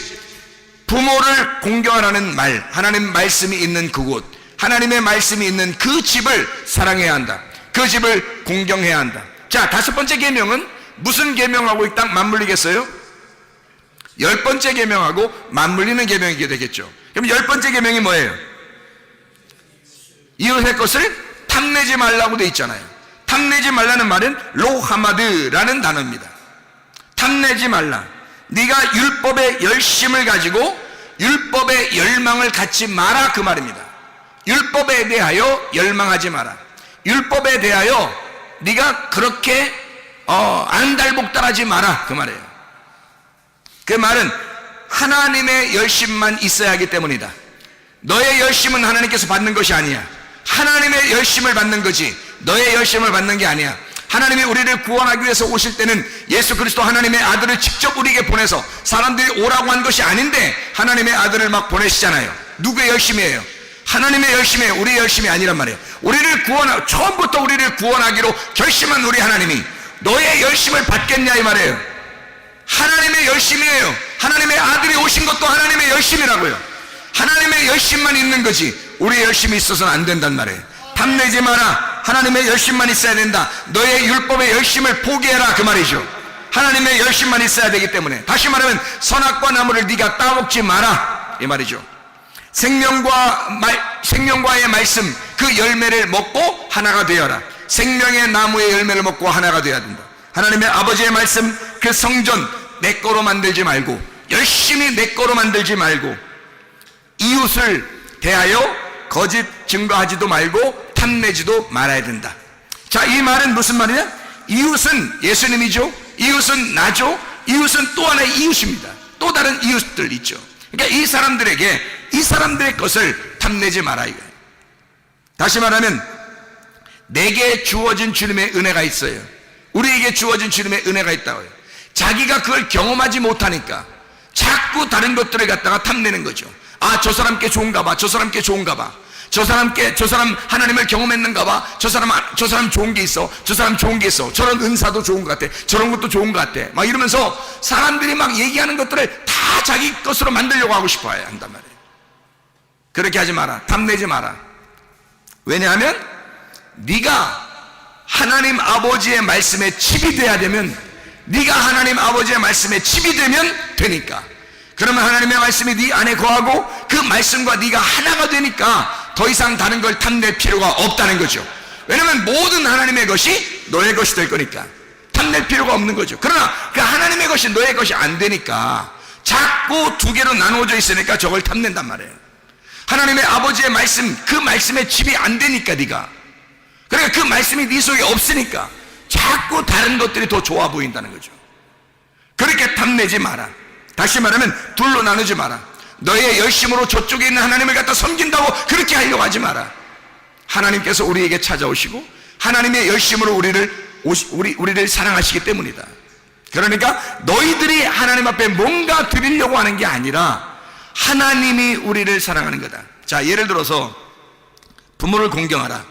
부모를 공경하라는 말, 하나님 말씀이 있는 그곳, 하나님의 말씀이 있는 그 집을 사랑해야 한다. 그 집을 공경해야 한다. 자, 5번째 계명은 무슨 계명하고 딱 맞물리겠어요? 10번째 계명하고 맞물리는 계명이게 되겠죠. 그럼 10번째 계명이 뭐예요? 이웃의 것을 탐내지 말라고 돼 있잖아요. 탐내지 말라는 말은 로하마드라는 단어입니다. 탐내지 말라. 네가 율법의 열심을 가지고 율법의 열망을 갖지 마라 그 말입니다. 율법에 대하여 열망하지 마라. 율법에 대하여 네가 그렇게 안달복달하지 마라 그 말이에요. 그 말은 하나님의 열심만 있어야 하기 때문이다. 너의 열심은 하나님께서 받는 것이 아니야. 하나님의 열심을 받는 거지 너의 열심을 받는 게 아니야. 하나님이 우리를 구원하기 위해서 오실 때는 예수 그리스도 하나님의 아들을 직접 우리에게 보내서 사람들이 오라고 한 것이 아닌데 하나님의 아들을 막 보내시잖아요. 누구의 열심이에요? 하나님의 열심이에요. 우리의 열심이 아니란 말이에요. 처음부터 우리를 구원하기로 결심한 우리 하나님이 너의 열심을 받겠냐 이 말이에요. 하나님의 열심이에요. 하나님의 아들이 오신 것도 하나님의 열심이라고요. 하나님의 열심만 있는 거지 우리의 열심이 있어서는 안 된단 말이에요. 탐내지 마라. 하나님의 열심만 있어야 된다. 너의 율법의 열심을 포기해라 그 말이죠. 하나님의 열심만 있어야 되기 때문에, 다시 말하면 선악과 나무를 네가 따먹지 마라 이 말이죠. 생명과의 말씀 그 열매를 먹고 하나가 되어라. 생명의 나무의 열매를 먹고 하나가 되어야 된다. 하나님의 아버지의 말씀 그 성전 내 거로 만들지 말고, 열심히 내 거로 만들지 말고, 이웃을 대하여 거짓 증거하지도 말고 탐내지도 말아야 된다. 자, 이 말은 무슨 말이냐? 이웃은 예수님이죠. 이웃은 나죠. 이웃은 또 하나의 이웃입니다. 또 다른 이웃들 있죠. 그러니까 이 사람들의 것을 탐내지 마라 이거예요. 다시 말하면 내게 주어진 주님의 은혜가 있어요. 우리에게 주어진 주님의 은혜가 있다고요. 자기가 그걸 경험하지 못하니까 자꾸 다른 것들을 갖다가 탐내는 거죠. 아, 저 사람께 좋은가 봐. 저 사람께 좋은가 봐. 저 사람 하나님을 경험했는가 봐. 저 사람 좋은 게 있어. 저 사람 좋은 게 있어. 저런 은사도 좋은 것 같아. 저런 것도 좋은 것 같아. 막 이러면서 사람들이 막 얘기하는 것들을 다 자기 것으로 만들려고 하고 싶어 한단 말이에요. 그렇게 하지 마라. 탐내지 마라. 왜냐하면 네가 하나님 아버지의 말씀에 칩이 돼야 되면, 네가 하나님 아버지의 말씀에 칩이 되면 되니까. 그러면 하나님의 말씀이 네 안에 거하고 그 말씀과 네가 하나가 되니까 더 이상 다른 걸 탐낼 필요가 없다는 거죠. 왜냐하면 모든 하나님의 것이 너의 것이 될 거니까 탐낼 필요가 없는 거죠. 그러나 그 하나님의 것이 너의 것이 안 되니까 자꾸 두 개로 나누어져 있으니까 저걸 탐낸단 말이에요. 하나님의 아버지의 말씀, 그 말씀에 칩이 안 되니까 네가, 그러니까 그 말씀이 네 속에 없으니까 자꾸 다른 것들이 더 좋아 보인다는 거죠. 그렇게 탐내지 마라. 다시 말하면 둘로 나누지 마라. 너의 열심으로 저쪽에 있는 하나님을 갖다 섬긴다고 그렇게 하려고 하지 마라. 하나님께서 우리에게 찾아오시고 하나님의 열심으로 우리를 사랑하시기 때문이다. 그러니까 너희들이 하나님 앞에 뭔가 드리려고 하는 게 아니라 하나님이 우리를 사랑하는 거다. 자, 예를 들어서 부모를 공경하라.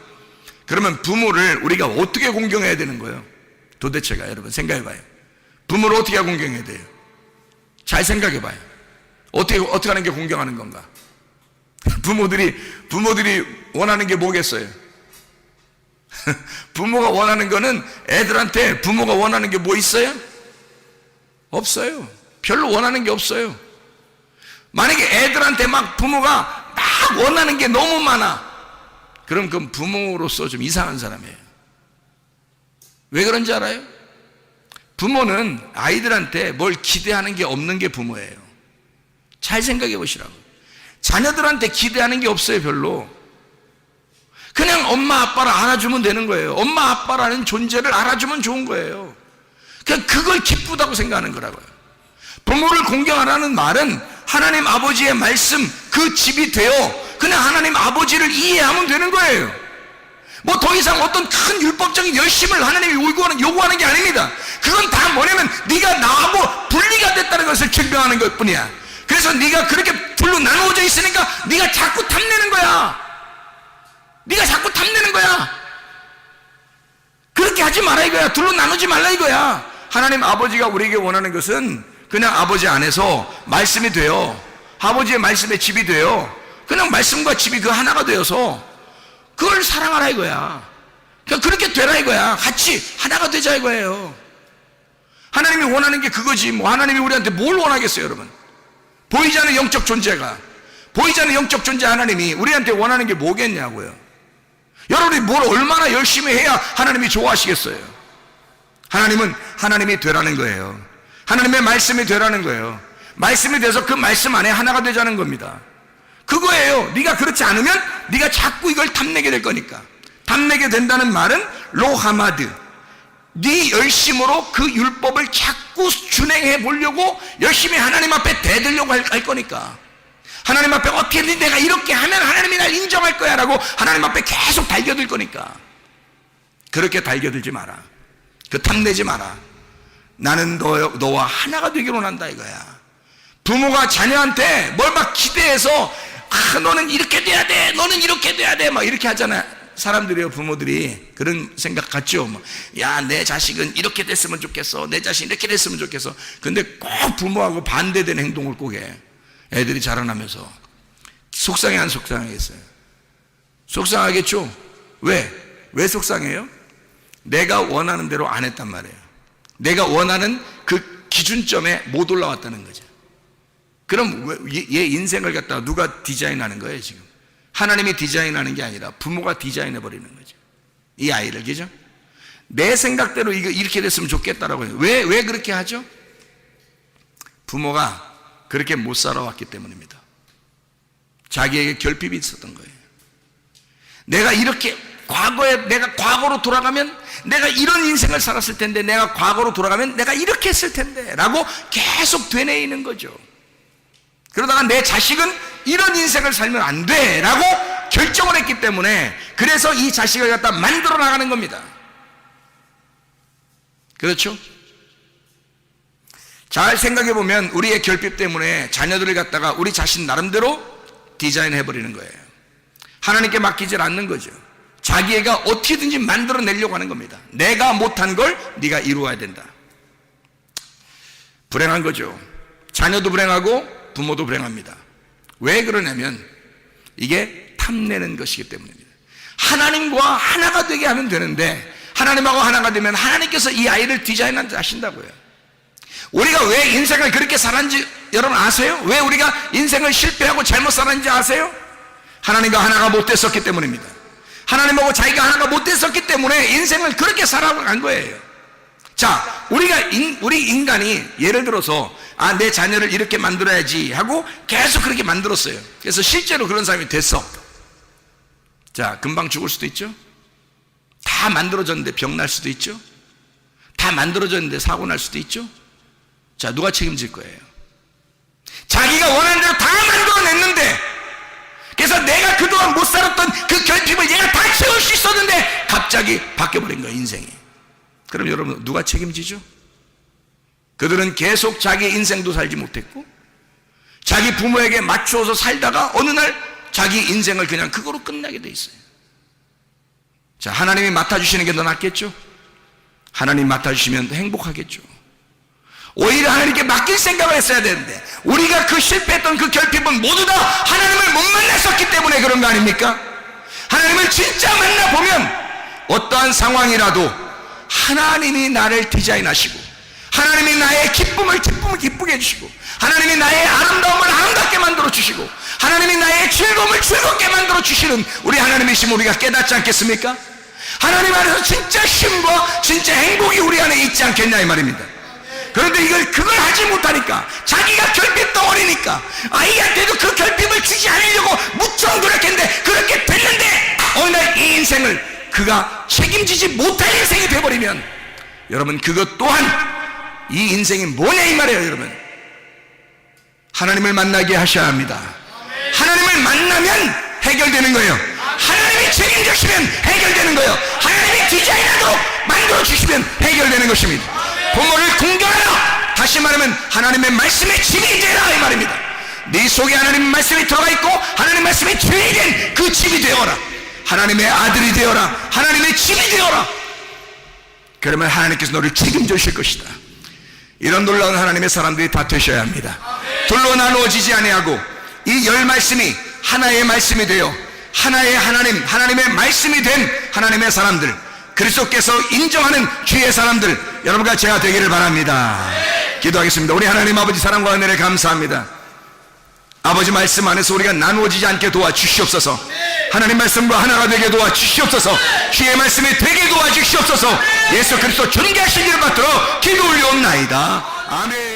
그러면 부모를 우리가 어떻게 공경해야 되는 거예요? 도대체가 여러분 생각해봐요. 부모를 어떻게 공경해야 돼요? 잘 생각해봐요. 어떻게 하는 게 공경하는 건가? 부모들이 원하는 게 뭐겠어요? 부모가 원하는 거는 애들한테 부모가 원하는 게 뭐 있어요? 없어요. 별로 원하는 게 없어요. 만약에 애들한테 막 부모가 막 원하는 게 너무 많아, 그럼 그건 부모로서 좀 이상한 사람이에요. 왜 그런지 알아요? 부모는 아이들한테 뭘 기대하는 게 없는 게 부모예요. 잘 생각해 보시라고. 자녀들한테 기대하는 게 없어요. 별로. 그냥 엄마 아빠를 알아주면 되는 거예요. 엄마 아빠라는 존재를 알아주면 좋은 거예요. 그냥 그걸 기쁘다고 생각하는 거라고요. 부모를 공경하라는 말은 하나님 아버지의 말씀, 그 집이 되어 그냥 하나님 아버지를 이해하면 되는 거예요. 뭐 더 이상 어떤 큰 율법적인 열심을 하나님이 요구하는 게 아닙니다. 그건 다 뭐냐면 네가 나하고 분리가 됐다는 것을 증명하는 것뿐이야. 그래서 네가 그렇게 둘로 나누어져 있으니까 네가 자꾸 탐내는 거야. 네가 자꾸 탐내는 거야. 그렇게 하지 마라 이거야. 둘로 나누지 말라 이거야. 하나님 아버지가 우리에게 원하는 것은 그냥 아버지 안에서 말씀이 되어, 아버지의 말씀에 집이 되어, 그냥 말씀과 집이 그 하나가 되어서 그걸 사랑하라 이거야. 그러니까 그렇게 되라 이거야. 같이 하나가 되자 이거예요. 하나님이 원하는 게 그거지. 뭐 하나님이 우리한테 뭘 원하겠어요, 여러분? 보이지 않는 영적 존재가, 보이지 않는 영적 존재 하나님이 우리한테 원하는 게 뭐겠냐고요. 여러분이 뭘 얼마나 열심히 해야 하나님이 좋아하시겠어요? 하나님은 하나님이 되라는 거예요. 하나님의 말씀이 되라는 거예요. 말씀이 돼서 그 말씀 안에 하나가 되자는 겁니다. 그거예요. 네가 그렇지 않으면 네가 자꾸 이걸 탐내게 될 거니까. 탐내게 된다는 말은 로하마드, 네 열심으로 그 율법을 자꾸 준행해 보려고 열심히 하나님 앞에 대들려고 할 거니까. 하나님 앞에 어떻게든 내가 이렇게 하면 하나님이 날 인정할 거야 라고 하나님 앞에 계속 달겨들 거니까. 그렇게 달겨들지 마라. 그 탐내지 마라. 나는 너와 하나가 되기로 한다 이거야. 부모가 자녀한테 뭘 막 기대해서 너는 이렇게 돼야 돼, 너는 이렇게 돼야 돼, 막 이렇게 하잖아요. 사람들이요, 부모들이 그런 생각 같죠. 야, 내 자식은 이렇게 됐으면 좋겠어, 내 자식이 이렇게 됐으면 좋겠어. 근데 꼭 부모하고 반대되는 행동을 꼭 해. 애들이 자라나면서 속상해 안 속상하겠어요? 속상하겠죠. 왜 속상해요? 내가 원하는 대로 안 했단 말이에요. 내가 원하는 그 기준점에 못 올라왔다는 거죠. 그럼 얘 인생을 갖다가 누가 디자인하는 거예요 지금? 하나님이 디자인하는 게 아니라 부모가 디자인해 버리는 거죠. 이 아이를, 그죠? 내 생각대로 이렇게 됐으면 좋겠다라고 해요. 왜 그렇게 하죠? 부모가 그렇게 못 살아왔기 때문입니다. 자기에게 결핍이 있었던 거예요. 내가 이렇게 내가 과거로 돌아가면 내가 이런 인생을 살았을 텐데, 내가 과거로 돌아가면 내가 이렇게 했을 텐데 라고 계속 되뇌이는 거죠. 그러다가 내 자식은 이런 인생을 살면 안 돼 라고 결정을 했기 때문에, 그래서 이 자식을 갖다 만들어 나가는 겁니다. 그렇죠? 잘 생각해 보면 우리의 결핍 때문에 자녀들을 갖다가 우리 자신 나름대로 디자인해 버리는 거예요. 하나님께 맡기질 않는 거죠. 자기애가 어떻게든지 만들어내려고 하는 겁니다. 내가 못한 걸 네가 이루어야 된다. 불행한 거죠. 자녀도 불행하고 부모도 불행합니다. 왜 그러냐면 이게 탐내는 것이기 때문입니다. 하나님과 하나가 되게 하면 되는데, 하나님하고 하나가 되면 하나님께서 이 아이를 디자인하신다고요. 우리가 왜 인생을 그렇게 살았는지 여러분 아세요? 왜 우리가 인생을 실패하고 잘못 살았는지 아세요? 하나님과 하나가 못 됐었기 때문입니다. 하나님하고 자기가 하나가 못 됐었기 때문에 인생을 그렇게 살아간 거예요. 자, 우리 인간이 예를 들어서 내 자녀를 이렇게 만들어야지 하고 계속 그렇게 만들었어요. 그래서 실제로 그런 사람이 됐어. 자, 금방 죽을 수도 있죠. 다 만들어졌는데 병 날 수도 있죠. 다 만들어졌는데 사고 날 수도 있죠. 자, 누가 책임질 거예요? 자기가 원하는 대로 다 만들어냈는데, 그래서 내가 그동안 못 살았던 그 결핍을 얘가 다 채울 수 있었는데 갑자기 바뀌어버린 거예요, 인생이. 그럼 여러분 누가 책임지죠? 그들은 계속 자기 인생도 살지 못했고 자기 부모에게 맞추어서 살다가 어느 날 자기 인생을 그냥 그거로 끝나게 돼 있어요. 자, 하나님이 맡아주시는 게 더 낫겠죠? 하나님 맡아주시면 행복하겠죠. 오히려 하나님께 맡길 생각을 했어야 되는데 우리가 그 실패했던 그 결핍은 모두 다 하나님을 못 만났었기 때문에 그런 거 아닙니까? 하나님을 진짜 만나보면 어떠한 상황이라도 하나님이 나를 디자인하시고 하나님이 나의 기쁨을 기쁘게 해주시고 하나님이 나의 아름다움을 아름답게 만들어 주시고 하나님이 나의 즐거움을 즐겁게 만들어 주시는 우리 하나님이시면 우리가 깨닫지 않겠습니까? 하나님 안에서 진짜 쉼과 진짜 행복이 우리 안에 있지 않겠냐 이 말입니다. 그런데 그걸 하지 못하니까 자기가 결핍 덩어리니까 아이한테도 그 결핍을 주지 않으려고 무척 노력했는데 그렇게 됐는데 어느 날 이 인생을 그가 책임지지 못할 인생이 되어버리면 여러분 그것 또한 이 인생이 뭐냐 이 말이에요. 여러분 하나님을 만나게 하셔야 합니다. 하나님을 만나면 해결되는 거예요. 하나님이 책임지시면 해결되는 거예요. 하나님이 디자인하도록 만들어주시면 해결되는 것입니다. 부모를 공경하라, 다시 말하면 하나님의 말씀에 집이 되라 이 말입니다. 네 속에 하나님의 말씀이 들어가 있고 하나님의 말씀이 주인이 된 그 집이 되어라. 하나님의 아들이 되어라. 하나님의 집이 되어라. 그러면 하나님께서 너를 책임져 주실 것이다. 이런 놀라운 하나님의 사람들이 다 되셔야 합니다. 둘로 나누어지지 아니하고 이 열 말씀이 하나의 말씀이 되어 하나의 하나님의 말씀이 된 하나님의 사람들, 그리스도께서 인정하는 주의 사람들, 여러분과 제가 되기를 바랍니다. 기도하겠습니다. 우리 하나님 아버지 사랑과 은혜를 감사합니다. 아버지 말씀 안에서 우리가 나누어지지 않게 도와주시옵소서. 하나님 말씀과 하나가 되게 도와주시옵소서. 주의 말씀이 되게 도와주시옵소서. 예수 그리스도 존귀하신 이름 받들어 기도 올려옵나이다. 아멘.